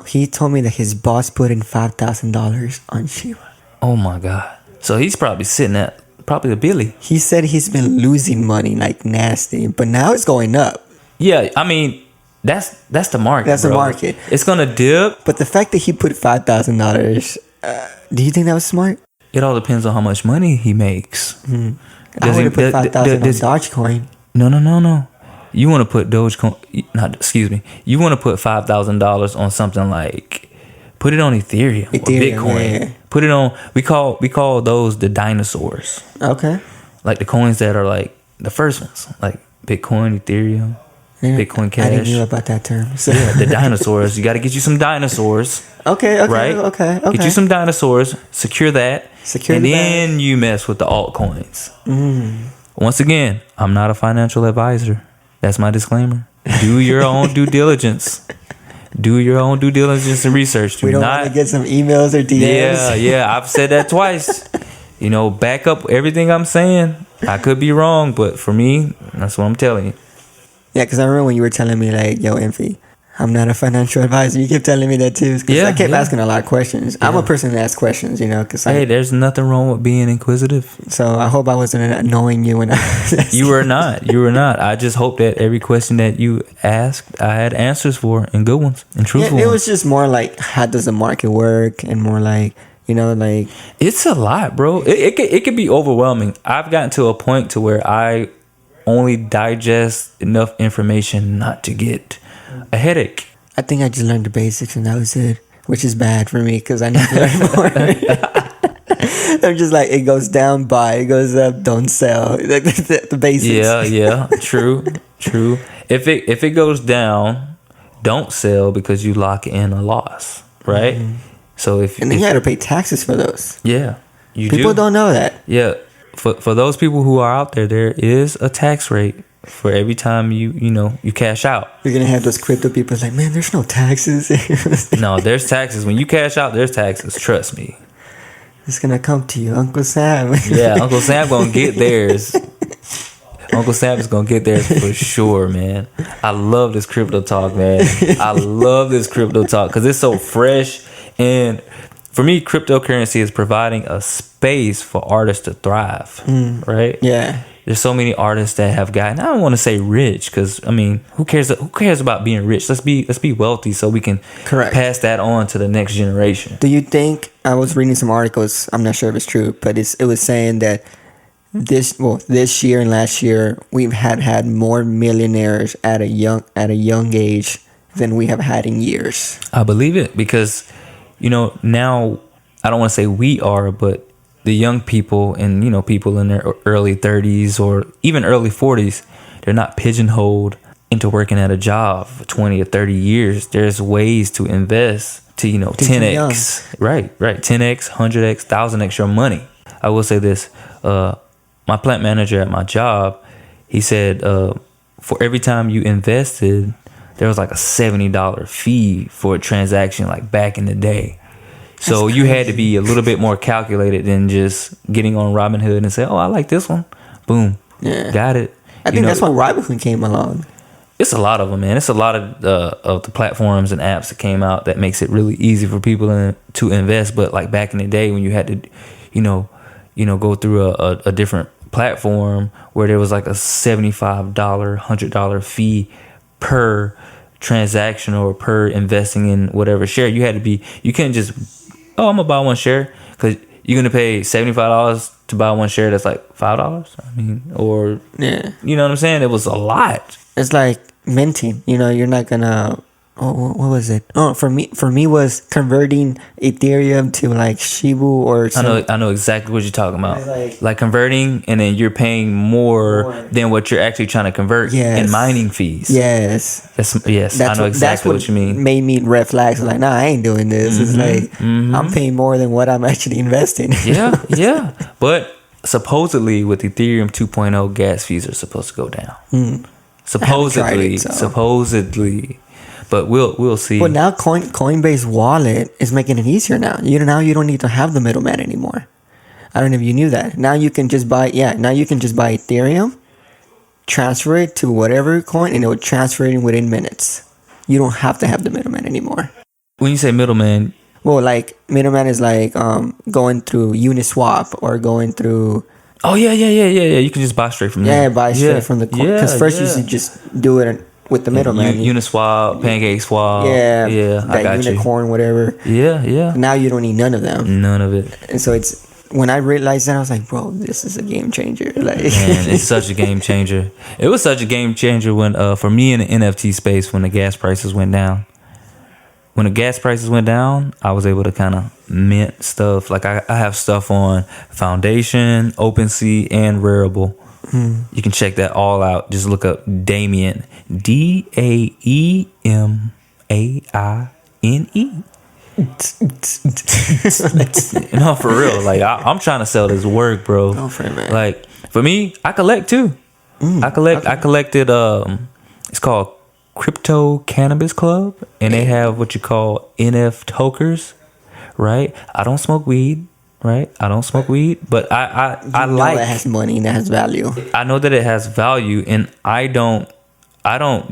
he told me that his boss put in $5,000 on Shiba. Oh my God. So he's probably sitting at probably a Billy. He said he's been losing money like nasty, but now it's going up. Yeah, I mean, that's the market. That's bro. the market. It's gonna dip. But the fact that he put $5,000, do you think that was smart? It all depends on how much money he makes. I would have put 5,000 on Dogecoin. No. You want to put Dogecoin? You want to put $5,000 on something like, put it on Ethereum or Bitcoin. Yeah. Put it on. We call those the dinosaurs. Okay. Like the coins that are like the first ones, like Bitcoin, Ethereum, Bitcoin Cash. I didn't know about that term. So. Yeah, the dinosaurs. You got to get you some dinosaurs. Okay. Right? Okay. Get you some dinosaurs. Secure that. And then you mess with the altcoins. Once again, I'm not a financial advisor. That's my disclaimer. Do your own due diligence. Do your own due diligence and research. We don't want to get some emails or DMs. Yeah. I've said that twice. Back up everything I'm saying. I could be wrong, but for me, that's what I'm telling you. Yeah, because I remember when you were telling me, like, yo, Emphy, I'm not a financial advisor. You kept telling me that too. Because I kept asking a lot of questions. Yeah. I'm a person that asks questions, Cause there's nothing wrong with being inquisitive. So I hope I wasn't annoying you when I You were not. I just hope that every question that you asked, I had answers for, and good ones, and truthful ones. It was just more like, how does the market work? And more like, like... It's a lot, bro. It could be overwhelming. I've gotten to a point to where I only digest enough information not to get a headache. I think I just learned the basics and that was it, which is bad for me because I need to learn more. I'm just like, it goes down, buy. It goes up, don't sell. The basics. Yeah. True. If it goes down, don't sell because you lock in a loss, right? So and then you have to pay taxes for those. Yeah, people don't know that. Yeah, for those people who are out there, there is a tax rate for every time you cash out. You're gonna have those crypto people like, man, there's no taxes. No, there's taxes. When you cash out, there's taxes. Trust me. It's gonna come to you, Uncle Sam. Yeah, Uncle Sam gonna get theirs. Uncle Sam is gonna get theirs for sure, man. I love this crypto talk, man. I love this crypto talk because it's so fresh. And for me, cryptocurrency is providing a space for artists to thrive, right? Yeah. There's so many artists that have gotten, I don't want to say rich, because I mean, who cares about being rich? Let's be wealthy so we can pass that on to the next generation. Do you think, I was reading some articles, I'm not sure if it's true, but it was saying that this year and last year we've had more millionaires at a young age than we have had in years. I believe it because now I don't want to say we are, but the young people and people in their early 30s or even early 40s, they're not pigeonholed into working at a job for 20 or 30 years. There's ways to invest to 10x, right 10x, 100x, 1000x your money. I will say this, my plant manager at my job, he said for every time you invested, there was like a $70 fee for a transaction like back in the day. So you had to be a little bit more calculated than just getting on Robinhood and say, "Oh, I like this one." Boom. Yeah. Got it. I think that's why Robinhood came along. It's a lot of them, man. It's a lot of the platforms and apps that came out that makes it really easy for people to invest. But like back in the day when you had to, go through a different platform where there was like a $75, $100 fee per transaction or per investing in whatever share, you couldn't just, I'm gonna buy one share, because you're gonna pay $75 to buy one share that's like $5. I mean, or you know what I'm saying? It was a lot. It's like minting. You're not gonna. Oh, what was it? Oh, for me was converting Ethereum to like Shibu or something. I know exactly what you're talking about. Like converting, and then you're paying more than what you're actually trying to convert in mining fees. Yes. I know exactly what you mean. Made me red flags. Like, nah, I ain't doing this. It's like I'm paying more than what I'm actually investing. Yeah. But supposedly with Ethereum 2.0, gas fees are supposed to go down. Supposedly. But we'll see. But now Coinbase Wallet is making it easier now. Now you don't need to have the middleman anymore. I don't know if you knew that. Now you can just buy Ethereum, transfer it to whatever coin, and it will transfer it within minutes. You don't have to have the middleman anymore. When you say middleman, well, like middleman is like going through Uniswap or going through. Oh yeah. You can just buy straight from there. Yeah, buy straight from the coin. Because first you should just do it with the middleman. Uniswap, PancakeSwap. Yeah. I got Unicorn, whatever. Yeah. Now you don't need none of them. None of it. And so it's, when I realized that, I was like, bro, this is a game changer. Like, man, it's such a game changer. It was such a game changer when, for me in the NFT space, when the gas prices went down. When the gas prices went down, I was able to kind of mint stuff. Like I have stuff on Foundation, OpenSea, and Rarible. You can check that all out. Just look up Daemaine, Daemeane. No, for real. Like I'm trying to sell this work, bro. Oh, for man. Like for me, I collect too. I collected. It's called Crypto Cannabis Club, and they have what you call NF tokers. Right? I don't smoke weed. Right? I don't smoke weed, but I like that has money and that has value. I know that it has value, and I don't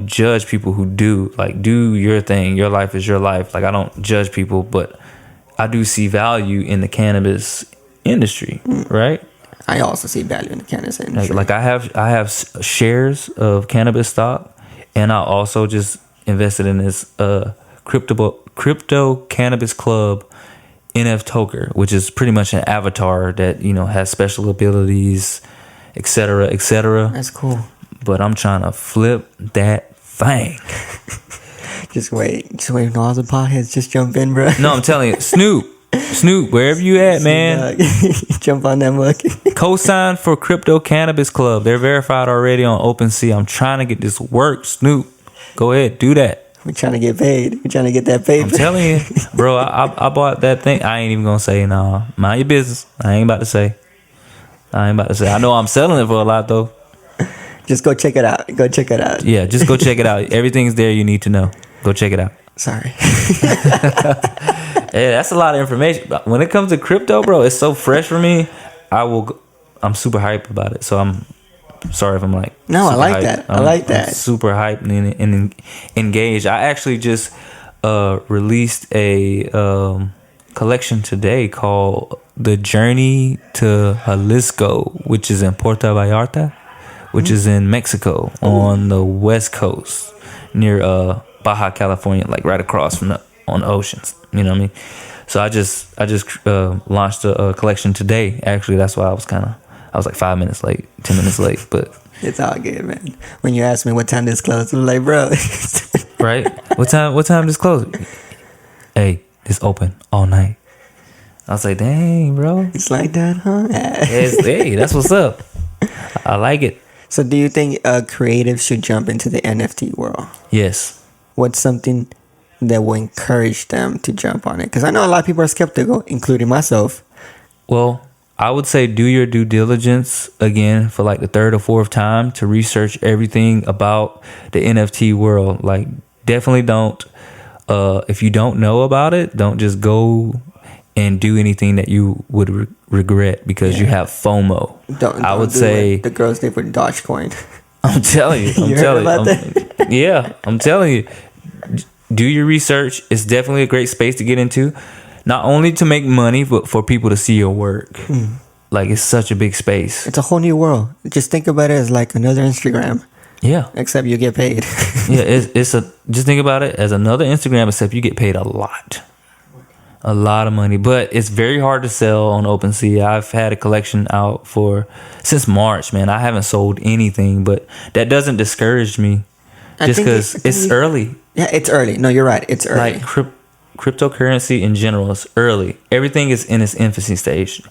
judge people who do. Like, do your thing. Your life is your life. Like, I don't judge people, but I do see value in the cannabis industry, right? I also see value in the cannabis industry. Like I have shares of cannabis stock, and I also just invested in this crypto cannabis club NF toker, which is pretty much an avatar that has special abilities, etc. That's cool. But I'm trying to flip that thing. Just wait on all the potheads. Just jump in, bro. No, I'm telling you, Snoop, wherever you at, man, jump on that monkey. Co-sign for Crypto Cannabis Club. They're verified already on OpenSea. I'm trying to get this work, Snoop. Go ahead, do that. We're trying to get paid. We're trying to get that paper. I'm telling you, bro. I bought that thing. I ain't even gonna say no. Mind your business. I ain't about to say. I know I'm selling it for a lot though. Just go check it out. Yeah, just go check it out. Everything's there you need to know. Go check it out. Sorry. Yeah, that's a lot of information. But when it comes to crypto, bro, it's so fresh for me. I'm super hyped about it. So I'm sorry if I'm like. No, I like that. I'm super hyped and engaged. I actually just released a collection today called The Journey to Jalisco, which is in Puerto Vallarta, which is in Mexico on the west coast near Baja California, like right across from on the oceans. You know what I mean? So I just launched a collection today. Actually, that's why I was like 5 minutes late, 10 minutes late, but it's all good, man. When you ask me what time this closed, I'm like, bro. Right? What time this closed? Hey, it's open all night. I was like, dang, bro. It's like that, huh? Hey, that's what's up. I like it. So do you think creatives should jump into the NFT world? Yes. What's something that will encourage them to jump on it? Because I know a lot of people are skeptical, including myself. Well, I would say do your due diligence again for like the third or fourth time to research everything about the NFT world. Like, definitely don't, if you don't know about it, don't just go and do anything that you would regret because you have FOMO. I would say the girls did for Dogecoin. I'm telling you. I'm telling you. Do your research. It's definitely a great space to get into. Not only to make money, but for people to see your work. Like, it's such a big space. It's a whole new world. Just think about it as like another Instagram. Yeah. Except you get paid. Just think about it as another Instagram, except you get paid a lot of money. But it's very hard to sell on OpenSea. I've had a collection out since March, man. I haven't sold anything, but that doesn't discourage me. Just because it's early. Yeah, it's early. No, you're right. It's early. Like cryptocurrency in general is early. Everything is in its infancy stage.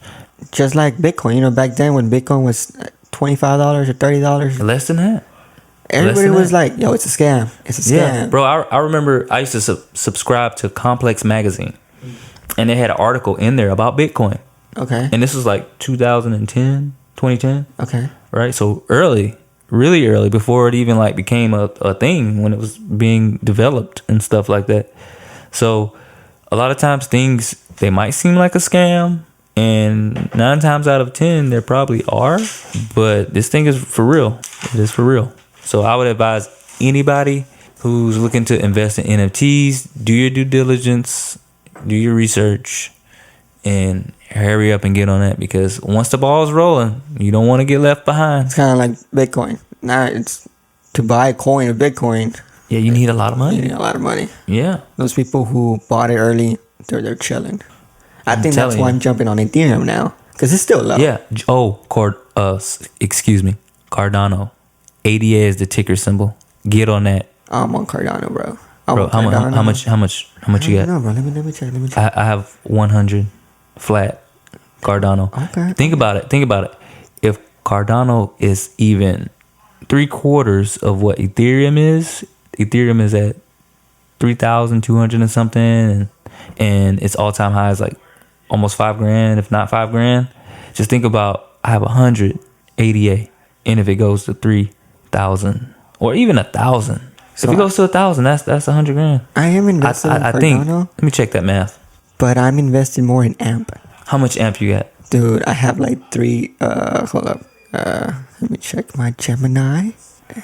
Just like Bitcoin. You know, back then when Bitcoin was $25 or $30. Less than that. Everybody was like, yo, it's a scam. It's a scam. Yeah, bro, I remember I used to subscribe to Complex Magazine. And they had an article in there about Bitcoin. Okay. And this was like 2010. Okay. Right? So early. Really early, before it even like became a thing, when it was being developed and stuff like that. So a lot of times things, they might seem like a scam, and 9 times out of 10 there probably are, but this thing is for real. It is for real. So I would advise anybody who's looking to invest in NFTs, do your due diligence, do your research, and hurry up and get on that, because once the ball's rolling, you don't want to get left behind. It's kind of like Bitcoin. Now it's to buy a coin of Bitcoin. Yeah, you need a lot of money. You need a lot of money. Yeah. Those people who bought it early, they're chilling. I think that's why I'm jumping on Ethereum now, because it's still low. Yeah. Oh, excuse me, Cardano. ADA is the ticker symbol. Get on that. I'm on Cardano, bro. How much you got? No, bro. Let me check. I have 100 flat Cardano. Okay. Think about it. If Cardano is even 3/4 of what Ethereum is at 3,200 and something, and its all-time high is like almost $5,000, if not $5,000. Just think about, I have 100 ADA, and if it goes to 3,000 or even 1,000, so if it goes to 1,000, that's $100,000. I am invested in Cardano. I think. Let me check that math. But I'm invested more in AMP. How much AMP you got? Dude, I have like 3. Hold up. Let me check my Gemini.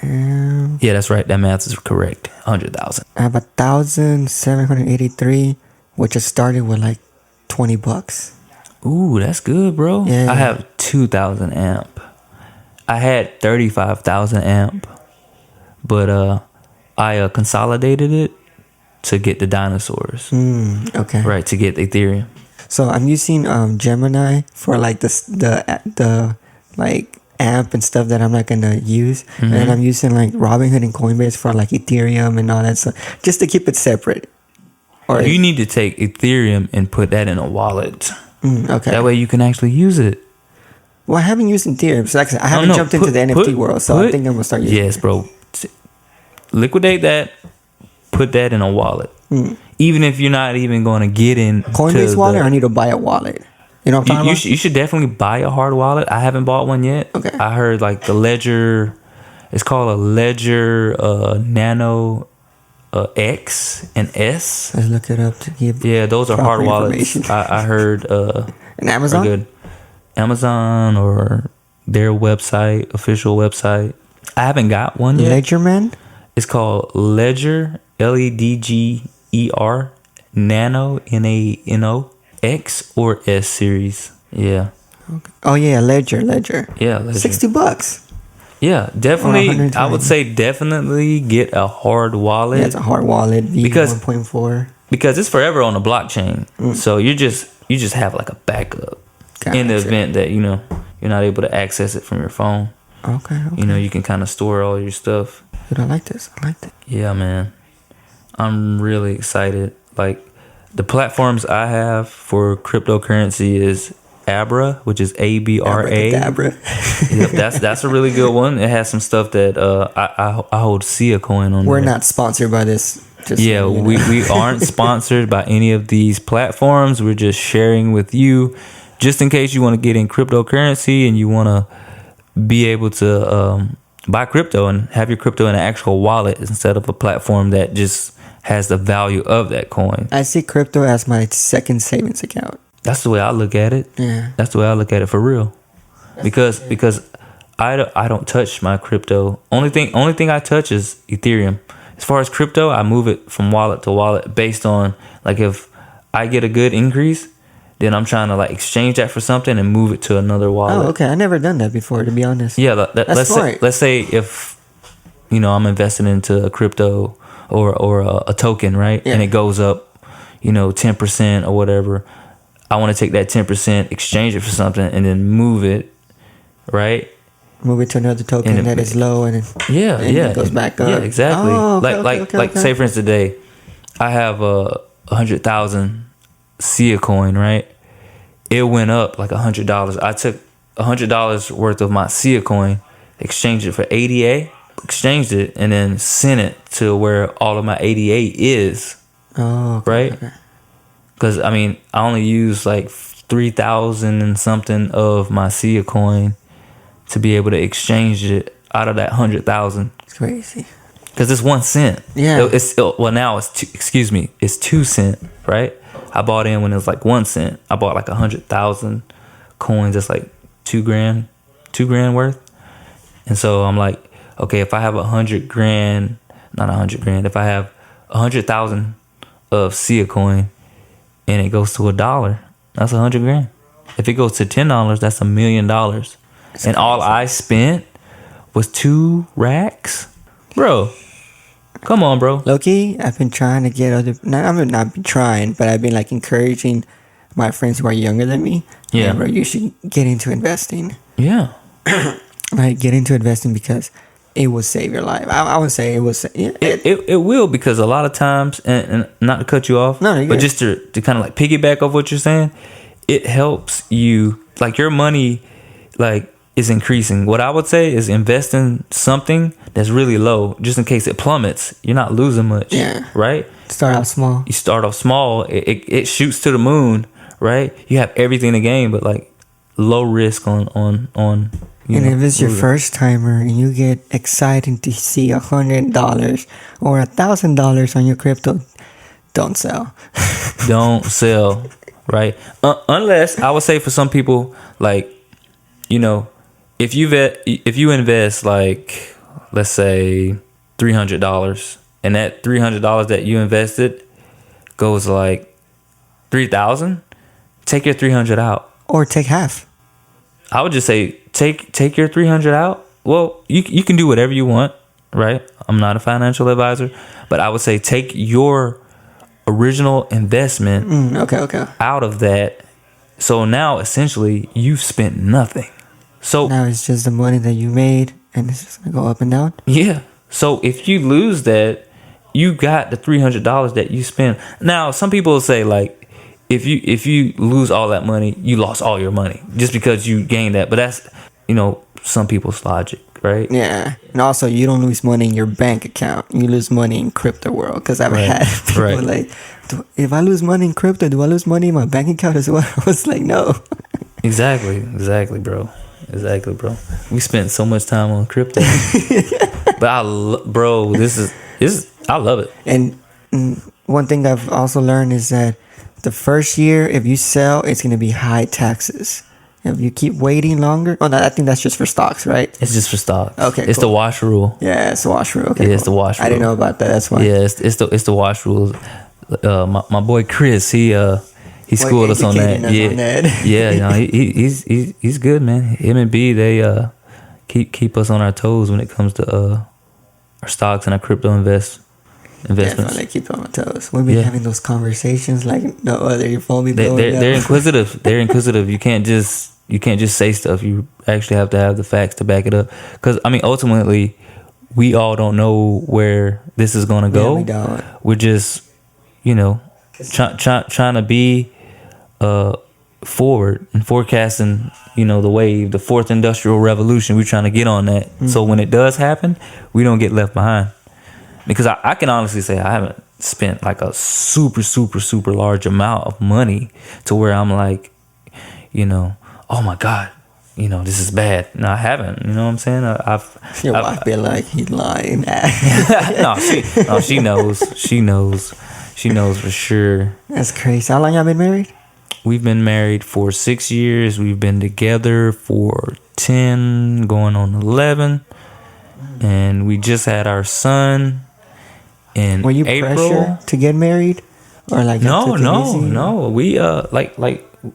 Yeah, that's right. That math is correct. 100,000. I have 1,783, which I started with like $20. Ooh, that's good, bro. Yeah. I have 2,000 amp. I had 35,000 amp, but I consolidated it to get the dinosaurs. Okay. Right, to get Ethereum. So I'm using Gemini for like the like amp and stuff that I'm not gonna use, and I'm using like Robinhood and Coinbase for like Ethereum and all that stuff, just to keep it separate. Or you need to take Ethereum and put that in a wallet. Okay. That way you can actually use it. Well, I haven't used Ethereum, so like I said, I haven't jumped into the NFT world, so I think I'm gonna start using it. Yes, bro. Liquidate that. Put that in a wallet. Even if you're not even going to get in Coinbase wallet, or I need to buy a wallet. You know what I'm talking about? You should definitely buy a hard wallet. I haven't bought one yet. Okay. I heard like the Ledger, it's called a Ledger Nano X and S. Let's look it up to give. Yeah, those are hard wallets. I heard. And Amazon? Good. Amazon or their website, official website. I haven't got one yet. Ledgerman? It's called Ledger, LEDGER, Nano, NANO, X or S series. Yeah. Okay. Oh yeah, Ledger. Yeah, Ledger. $60. Yeah, definitely. I would say definitely get a hard wallet. Yeah, it's a hard wallet. V1.4. Because it's forever on the blockchain. So you just have like a backup in the event that you're not able to access it from your phone. Okay. You can kind of store all your stuff. Dude, I like this. I like that. Yeah, man. I'm really excited. Like, the platforms I have for cryptocurrency is Abra, which is ABRA. Abra. Yep, that's a really good one. It has some stuff that I hold Sia coin on. We're not sponsored by this. We aren't sponsored by any of these platforms. We're just sharing with you, just in case you want to get in cryptocurrency and you want to be able to buy crypto and have your crypto in an actual wallet instead of a platform that just has the value of that coin. I see crypto as my second savings account. That's the way I look at it. Yeah. That's the way I look at it for real. Because I don't touch my crypto. Only thing I touch is Ethereum. As far as crypto, I move it from wallet to wallet based on like if I get a good increase, then I'm trying to like exchange that for something and move it to another wallet. Oh, okay. I never done that before, to be honest. Yeah, That's let's say if I'm investing into a crypto or a token, right? Yeah. And it goes up, 10% or whatever. I want to take that 10%, exchange it for something, and then move it, right? Move it to another token that is low, and it goes back up. Yeah, exactly. Oh, okay, like say for instance today, I have 100,000 SIA coin, right? It went up like $100. I took $100 worth of my SIA coin, exchanged it for ADA, exchanged it, and then sent it to where all of my ADA is. Oh, okay, right? Okay. Because I only use like 3,000 and something of my SIA coin to be able to exchange it out of that 100,000. It's crazy. Because it's 1 cent. Yeah. Now it's it's 2 cents, right? I bought in when it was like 1 cent. I bought like 100,000 coins. That's like $2 grand worth. And so I'm like, okay, if I have 100 grand, not 100 grand, if I have 100,000 of SIA coin and it goes to $1, that's 100 grand. If it goes to $10, that's $1 million. And all I spent was 2 racks, bro. Come on, bro. Low-key, I've been trying to get I'm not been trying, but I've been like encouraging my friends who are younger than me. Yeah. Bro, you should get into investing. Yeah. Like, get into investing because it will save your life. I would say it will save. It will, because a lot of times, and not to cut you off, No, you're but good. just to kind of like piggyback off what you're saying, it helps you, like your money, like is increasing. What I would say is invest in something that's really low, just in case it plummets. You're not losing much, Yeah. right? Start out small. You start off small, it shoots to the moon, right? You have everything to gain, but like low risk on. And if it's your first timer and you get excited to see $100 or $1,000 on your crypto, don't sell. Don't sell, right? Unless, I would say for some people, like, if you invest like, let's say $300, and that $300 that you invested goes like 3,000, take your 300 out, Or take half. I would just say take your 300 out. Well, you can do whatever you want, right? I'm not a financial advisor, but I would say take your original investment Okay. out of that. So now essentially you've spent nothing. So Now it's just the money that you made and it's just going to go up and down. yeah. So if you lose that, you got the $300 that you spent. Now some people will say like, if you lose all that money, you lost all your money just because you gained that. But that's, some people's logic, right? Yeah. And also, you don't lose money in your bank account. You lose money in crypto world. Because I've had people like, if I lose money in crypto, do I lose money in my bank account as well? I was like, no. Exactly, bro. We spent so much time on crypto. But I love it. And one thing I've also learned is that the first year, if you sell, it's going to be high taxes. If you keep waiting longer, I think that's just for stocks, right? It's just for stocks. Okay, it's cool. the wash rule. Yeah, it's the wash rule. Okay, Yeah, it's the wash rule. I didn't know about that. That's why. Yeah, it's the wash rules. My boy Chris, he schooled us on that. He's good, man. Him and B, they keep us on our toes when it comes to our stocks and our crypto investments. Definitely keep on my toes. We've been having those conversations like no other. Your phone be blowing up. They're inquisitive. They're inquisitive. You can't just say stuff. You actually have to have the facts to back it up. Because ultimately, we all don't know where this is gonna go. Yeah, we don't. We're just, trying to be forward and forecasting. The wave, the fourth industrial revolution. We're trying to get on that. Mm-hmm. So when it does happen, we don't get left behind. Because I can honestly say I haven't spent like a super, super, super large amount of money to where I'm like, oh my God, this is bad. No, I haven't. You know what I'm saying? Your wife be like, he's lying. No, she knows. She knows for sure. That's crazy. How long y'all been married? We've been married for 6 years. We've been together for 10, going on 11. And we just had our son in Were you April. pressured to get married? Or like No. We like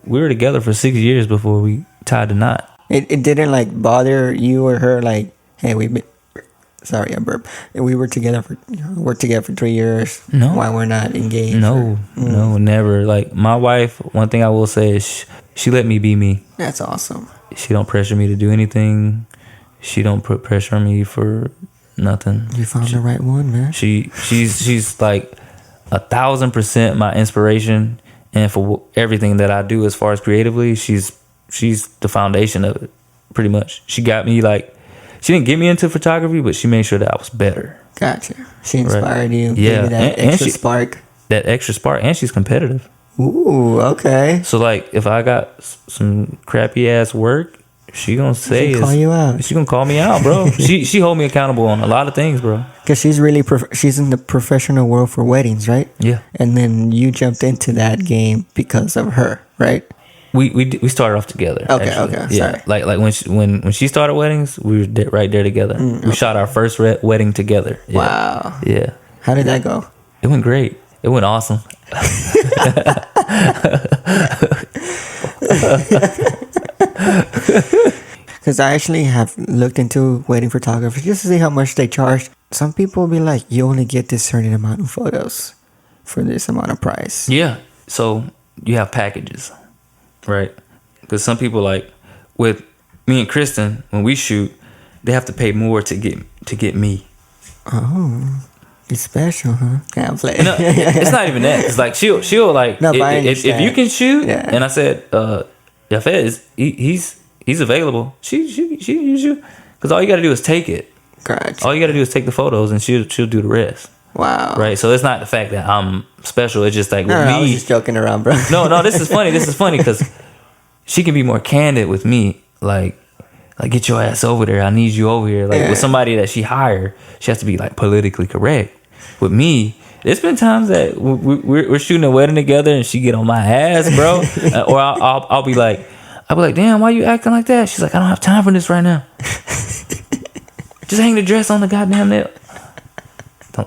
we were together for 6 years before we tied the knot. It didn't like bother you or her like, hey, sorry, I burped. We were together for 3 years. No. Why we're not engaged? No, never. Like my wife, one thing I will say is she let me be me. That's awesome. She don't pressure me to do anything. She don't put pressure on me for nothing. You found the right one, man. She's like 1,000% my inspiration, and for everything that I do as far as creatively, she's the foundation of it. Pretty much, she got me like. She didn't get me into photography, but she made sure that I was better. Gotcha. She inspired you. Yeah. Gave you that extra spark. That extra spark. And she's competitive. Ooh, okay. So, like, if I got some crappy-ass work, she gonna say... She'll call you out. She gonna call me out, bro. she hold me accountable on a lot of things, bro. Because she's really... she's in the professional world for weddings, right? Yeah. And then you jumped into that game because of her, right? We started off together. Okay, actually. okay. Yeah, Sorry. like when she started weddings, we were right there together. We shot our first wedding together. Yeah. Wow. Yeah. How did that go? It went great. It went awesome. Because I actually have looked into wedding photographers just to see how much they charge. Some people be like, you only get this certain amount of photos for this amount of price. Yeah. So you have packages. Right, because some people like with me and Kristen when we shoot, they have to pay more to get me. Oh, it's special, huh? Yeah, I'm playing. No, it's not even that. It's like she'll like no, if you can shoot, yeah. And I said, Yafet he's available. She use you because all you got to do is take it. Gotcha. All you got to do is take the photos and she'll do the rest. Wow. Right. So it's not the fact that I'm special. It's just like with me. I was just joking around, bro. No. This is funny. This is funny because she can be more candid with me. Like get your ass over there. I need you over here. Like with somebody that she hired, she has to be like politically correct. With me, there's been times that we're shooting a wedding together and she get on my ass, bro. Or I'll be like, damn, why you acting like that? She's like, I don't have time for this right now. Just hang the dress on the goddamn nail.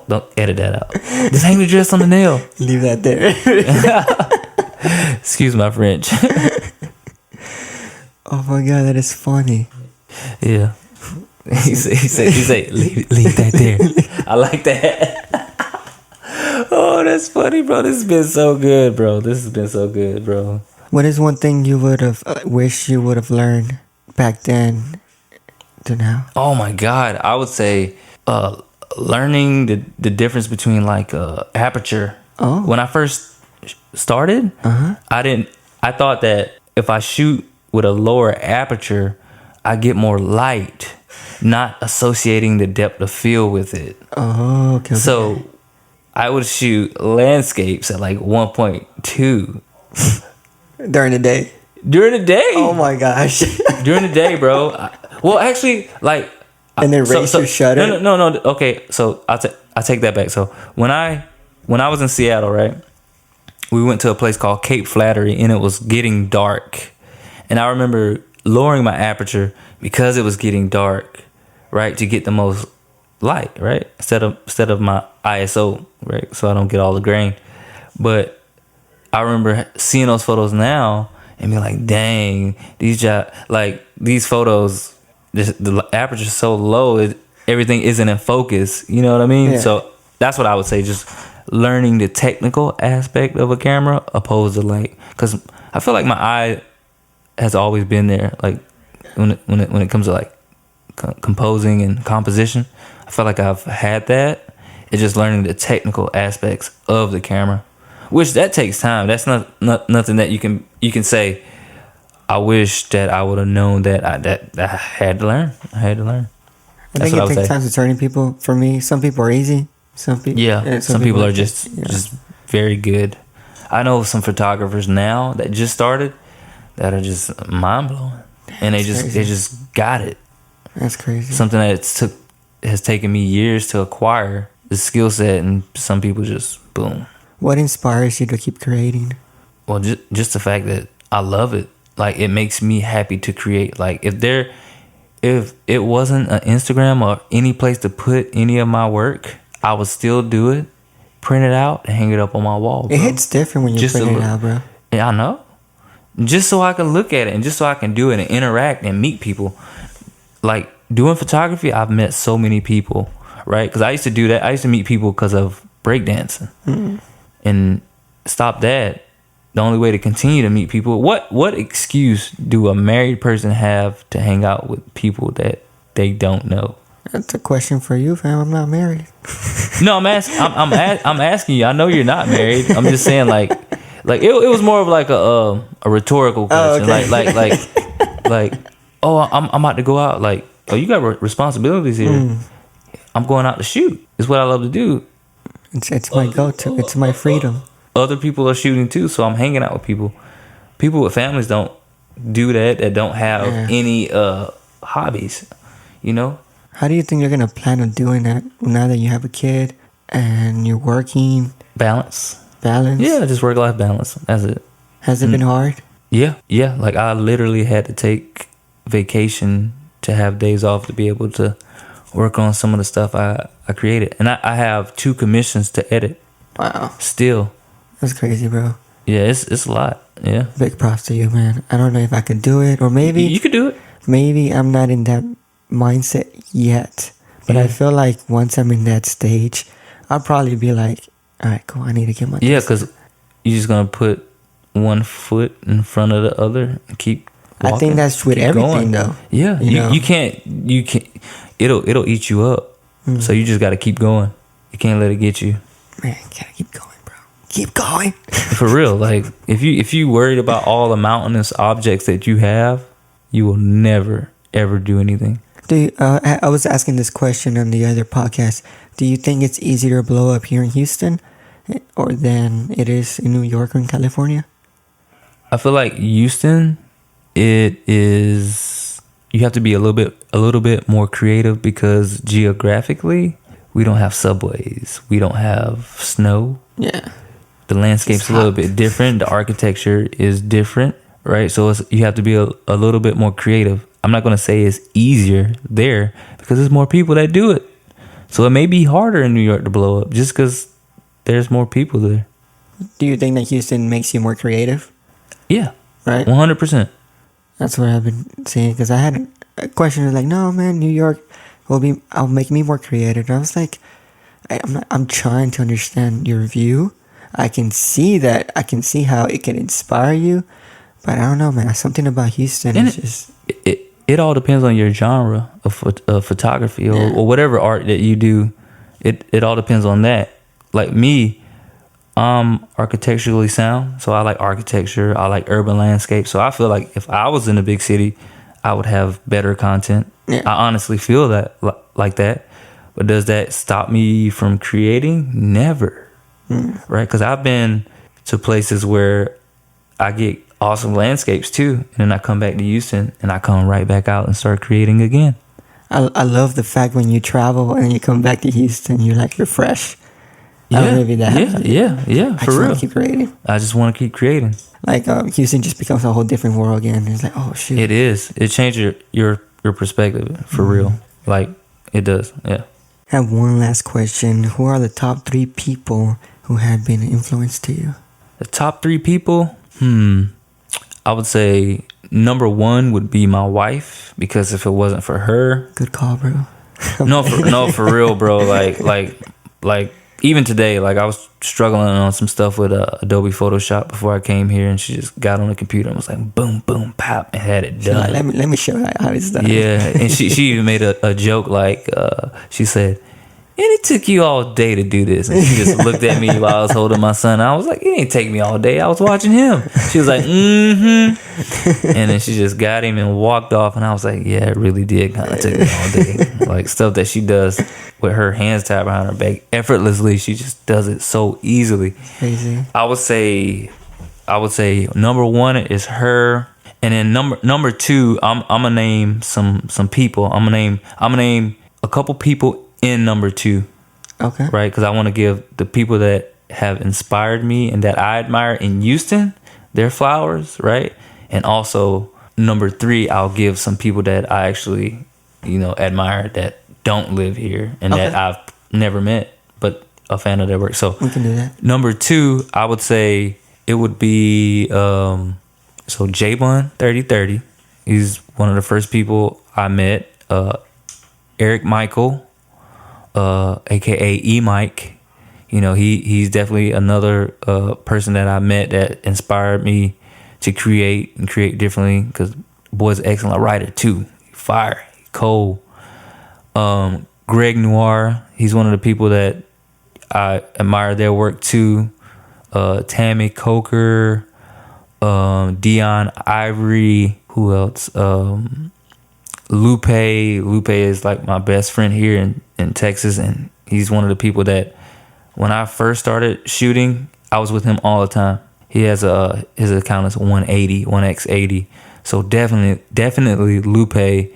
Don't edit that out. Just hang the dress on the nail. Leave that there. Excuse my French. Oh my god, that is funny. Yeah. He said, leave that there. I like that. Oh, that's funny, bro. This has been so good, bro. What is one thing you would have wished you would have learned back then to now? Oh my god, I would say learning the difference between like aperture. Oh. When I first started, I thought that if I shoot with a lower aperture, I get more light, not associating the depth of field with it. Oh, okay. So I would shoot landscapes at like 1.2 during the day. Oh my gosh. During the day, bro. Well, actually, like. And then raise your shutter. No. Okay, so I take that back. So when I was in Seattle, right, we went to a place called Cape Flattery, and it was getting dark. And I remember lowering my aperture because it was getting dark, right, to get the most light, right, instead of my ISO, right, so I don't get all the grain. But I remember seeing those photos now and be like, dang, these photos. The aperture is so low, everything isn't in focus. You know what I mean? Yeah. So that's what I would say. Just learning the technical aspect of a camera, opposed to like, because I feel like my eye has always been there. Like when it comes to like composing and composition, I feel like I've had that. It's just learning the technical aspects of the camera, which that takes time. That's not nothing that you can say. I wish that I would have known that I had to learn. I think it takes time to turn people. For me, some people are easy. Some people are just very good. I know some photographers now that just started that are just mind blowing, and they just got it. That's crazy. Something that has taken me years to acquire the skill set, and some people just boom. What inspires you to keep creating? Well, just the fact that I love it. Like, it makes me happy to create. Like, if it wasn't an Instagram or any place to put any of my work, I would still do it, print it out, and hang it up on my wall, bro. It hits different when you print it out, bro. Yeah, I know. Just so I can look at it and just so I can do it and interact and meet people. Like, doing photography, I've met so many people, right? Because I used to do that. I used to meet people because of breakdancing. Mm-hmm. And stop that. The only way to continue to meet people. What excuse do a married person have to hang out with people that they don't know? That's a question for you, fam. I'm not married. No, I'm asking you. I know you're not married. I'm just saying, like it was more of like a rhetorical question. Oh, okay. like, oh, I'm about to go out. Like, oh, you got responsibilities here. I'm going out to shoot. It's what I love to do. It's my go-to. It's my freedom. Other people are shooting too, so I'm hanging out with people. People with families don't do that don't have any hobbies, you know? How do you think you're going to plan on doing that now that you have a kid and you're working? Balance? Yeah, just work-life balance. That's it. Has it been hard? Yeah. Like, I literally had to take vacation to have days off to be able to work on some of the stuff I created. And I have 2 commissions to edit. Wow. Still. That's crazy, bro. Yeah, it's a lot. Yeah. Big props to you, man. I don't know if I could do it, or maybe you could do it. Maybe I'm not in that mindset yet, but I feel like once I'm in that stage, I'll probably be like, all right, cool. I need to get my because you're just gonna put one foot in front of the other and keep walking. I think that's with everything, though. Yeah, you can't. It'll eat you up. So you just got to keep going. You can't let it get you. Man, gotta keep going. Keep going. For real, like if you worried about all the mountainous objects that you have, you will never ever do anything. I was asking this question on the other podcast. Do you think it's easier to blow up here in Houston, or than it is in New York or in California? I feel like Houston, it is. You have to be a little bit more creative because geographically, we don't have subways, we don't have snow. Yeah. The landscape's a little bit different. The architecture is different, right? So you have to be a little bit more creative. I'm not going to say it's easier there because there's more people that do it. So it may be harder in New York to blow up just because there's more people there. Do you think that Houston makes you more creative? Yeah. Right? 100%. That's what I've been saying because I had a question like, no, man, New York I'll make me more creative. And I was like, I'm trying to understand your view. I can see how it can inspire you, but I don't know, man. Something about Houston is just... It all depends on your genre of photography or whatever art that you do. It all depends on that. Like me, I'm architecturally sound, so I like architecture. I like urban landscape. So I feel like if I was in a big city, I would have better content. Yeah. I honestly feel that like that. But does that stop me from creating? Never. Right? Because I've been to places where I get awesome landscapes too, and then I come back to Houston and I come right back out and start creating again. I love the fact when you travel and you come back to Houston, you're like refreshed. Maybe that. Yeah. For real. Keep creating. I just want to keep creating. Like Houston just becomes a whole different world again. It's like, oh shoot. It is. It changes your perspective for real. Like it does. Yeah. I have one last question. Who are the top 3 people who have been influenced to you? The top 3 people? I would say number 1 would be my wife, because if it wasn't for her... Good call, bro. No, for real, bro. Like even today, like I was struggling on some stuff with Adobe Photoshop before I came here, and she just got on the computer and was like, boom, boom, pop, and had it done. Like, let me show you how it's done. Yeah, and she even made a joke like, she said, and it took you all day to do this. And she just looked at me while I was holding my son. I was like, it didn't take me all day. I was watching him. She was like, mm-hmm. And then she just got him and walked off. And I was like, yeah, it really did kind of take me all day. Like stuff that she does with her hands tied behind her back effortlessly. She just does it so easily. Crazy. I would say number 1 is her. And then number 2, I'm gonna name some people. I'm gonna name a couple people in number 2. Okay. Right? Because I want to give the people that have inspired me and that I admire in Houston, their flowers, right? And also number 3, I'll give some people that I actually, admire that don't live here and that I've never met, but a fan of their work. So we can do that. Number 2, I would say it would be J-Bun 3030. He's one of the first people I met. Eric Michael, aka E Mike. He's definitely another person that I met that inspired me to create differently, because boy's an excellent writer too. Fire, cold. Greg Noir, he's one of the people that I admire their work too. Tammy Coker, Dion Ivory, who else? Lupe is like my best friend here in Texas, and he's one of the people that when I first started shooting, I was with him all the time. He has his account is 1X80. So definitely Lupe,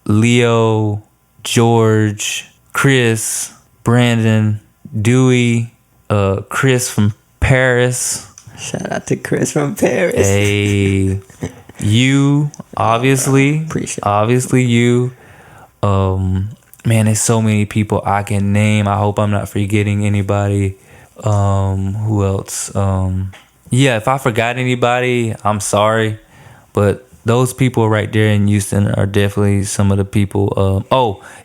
Leo, George, Chris, Brandon, Dewey, Chris from Paris. Shout out to Chris from Paris. Hey, you obviously you. Man, there's so many people I can name. I hope I'm not forgetting anybody. Who else? Yeah, if I forgot anybody, I'm sorry, but those people right there in Houston are definitely some of the people.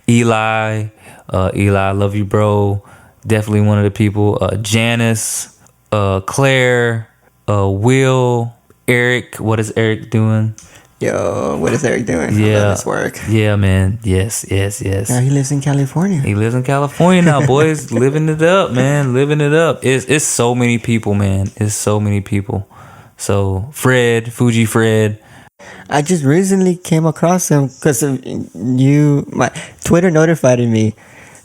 Eli, I love you, bro. Definitely one of the people. Janice, Claire, Will, Eric. What is Eric doing? Yo, what is Eric doing? Yeah, I love his work. Yeah, man. Yes. Now he lives in California. He lives in California now, boys. Living it up, man. Living it up. It's so many people, man. It's so many people. So Fuji Fred. I just recently came across him because of you. My Twitter notified me.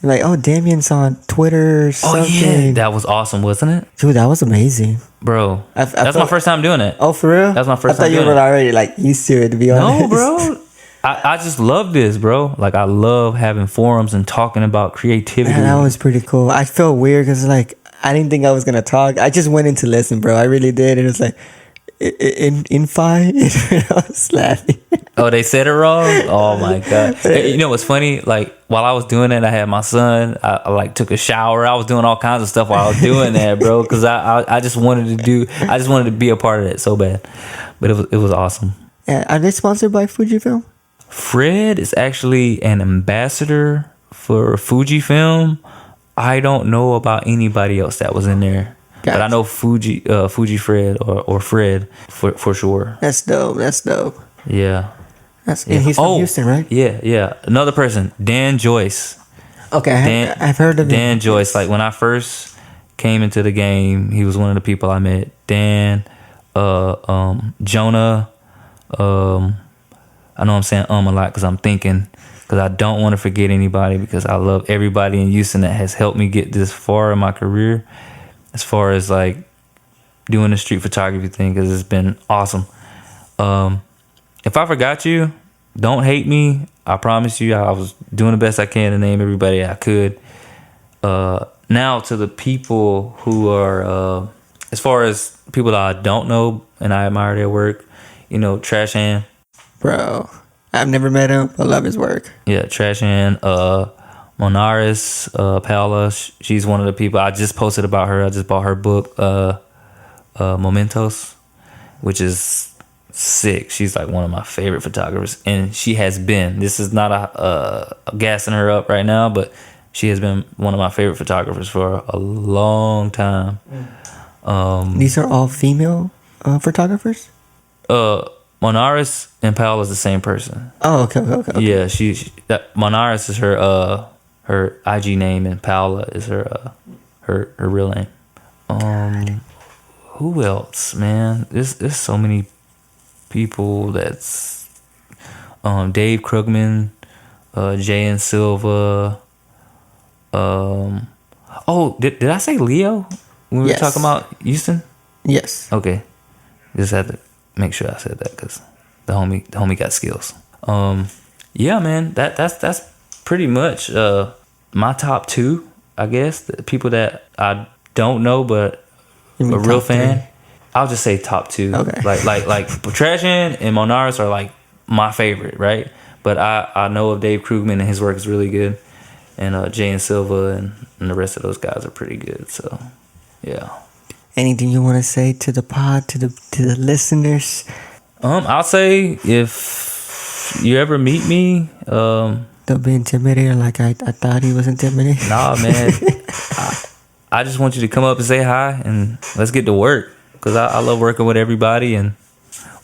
Like, oh, Damien's on Twitter or something. Oh, yeah. That was awesome, wasn't it? Dude, that was amazing. Bro, that's my first time doing it. Oh, for real? That's my first time doing it. I thought you were already, like, used to it, to be honest. No, bro. I just love this, bro. Like, I love having forums and talking about creativity. Man, that was pretty cool. I felt weird because, like, I didn't think I was going to talk. I just went in to listen, bro. I really did. And it was like, in five, I was laughing. Oh, they said it wrong? Oh my God. Hey, you know what's funny? Like, while I was doing it, I had my son. I like took a shower. I was doing all kinds of stuff while I was doing that, bro. Because I just wanted to be a part of it so bad. But it was awesome. Yeah, are they sponsored by Fujifilm? Fred is actually an ambassador for Fujifilm. I don't know about anybody else that was in there. Gotcha. But I know Fuji Fred or Fred for sure. That's dope. Yeah. And he's from Houston, right? Yeah. Another person, Dan Joyce. Okay, I've heard of him. Dan Joyce. Like when I first came into the game, he was one of the people I met. Dan, Jonah. I know I'm saying a lot because I'm thinking, because I don't want to forget anybody, because I love everybody in Houston that has helped me get this far in my career, as far as like doing the street photography thing, because it's been awesome. If I forgot you, don't hate me. I promise you, I was doing the best I can to name everybody I could. Now to the people who are, as far as people that I don't know and I admire their work, Trash Hand. Bro, I've never met him, but love his work. Yeah, Trash Hand. Monaris, Paola, she's one of the people. I just posted about her. I just bought her book, Momentos, which is sick. She's like one of my favorite photographers, and she has been. This is not a gassing her up right now, but she has been one of my favorite photographers for a long time. These are all female photographers? Monaris and Paola is the same person. Oh, okay. Yeah, Monaris is her IG name, and Paola is her real name. Who else, man? There's so many people. That's Dave Krugman, Jay and Silva. Did I say Leo when we were talking about Houston? Yes. Okay, just had to make sure I said that because the homie got skills. Yeah, man, that's pretty much my top two, I guess. The people that I don't know but a real fan. I'll just say top two. Okay. Like Patrician and Monarchs are like my favorite, right? But I know of Dave Krugman and his work is really good, and Jay and Silva and the rest of those guys are pretty good. So, yeah. Anything you want to say to the pod, to the listeners? I'll say if you ever meet me, don't be intimidated like I thought he was intimidated. Nah, man. I just want you to come up and say hi and let's get to work, because I love working with everybody and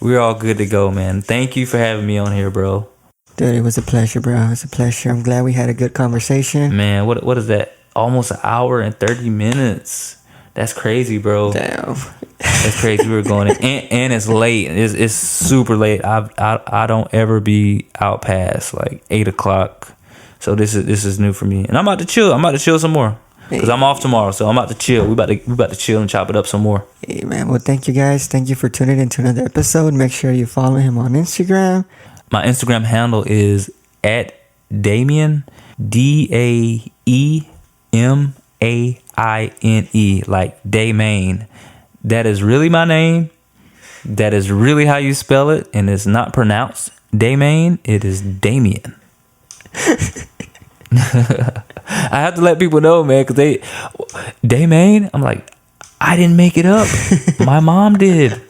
we're all good to go, man. Thank you for having me on here, bro. Dude, it was a pleasure, bro. It was a pleasure. I'm glad we had a good conversation. Man, what is that? Almost an hour and 30 minutes. That's crazy, bro. Damn. That's crazy. We were going in. And it's late. It's super late. I don't ever be out past like 8 o'clock. So this is new for me. And I'm about to chill. I'm about to chill some more. Because I'm off tomorrow, so I'm about to chill. We about to chill and chop it up some more. Hey, man. Well, thank you, guys. Thank you for tuning into another episode. Make sure you follow him on Instagram. My Instagram handle is @Daemaine, DAEMAINE, like Daemaine. That is really my name. That is really how you spell it, and it's not pronounced Daemaine. It is Damien. I have to let people know, man, because Daemaine, I'm like, I didn't make it up. My mom did.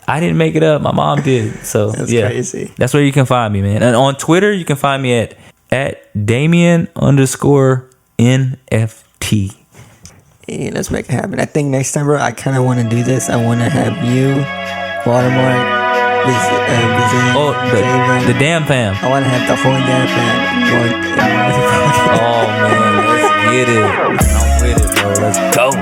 I didn't make it up. My mom did. So that's crazy. That's where you can find me, man. And on Twitter, you can find me at Damien_NFT. Hey, let's make it happen. I think next time, bro, I kind of want to do this. I want to have you, Watermark, the damn fam. I want to have the whole damn fam. Oh man, let's get it. I'm with it, bro. Let's go.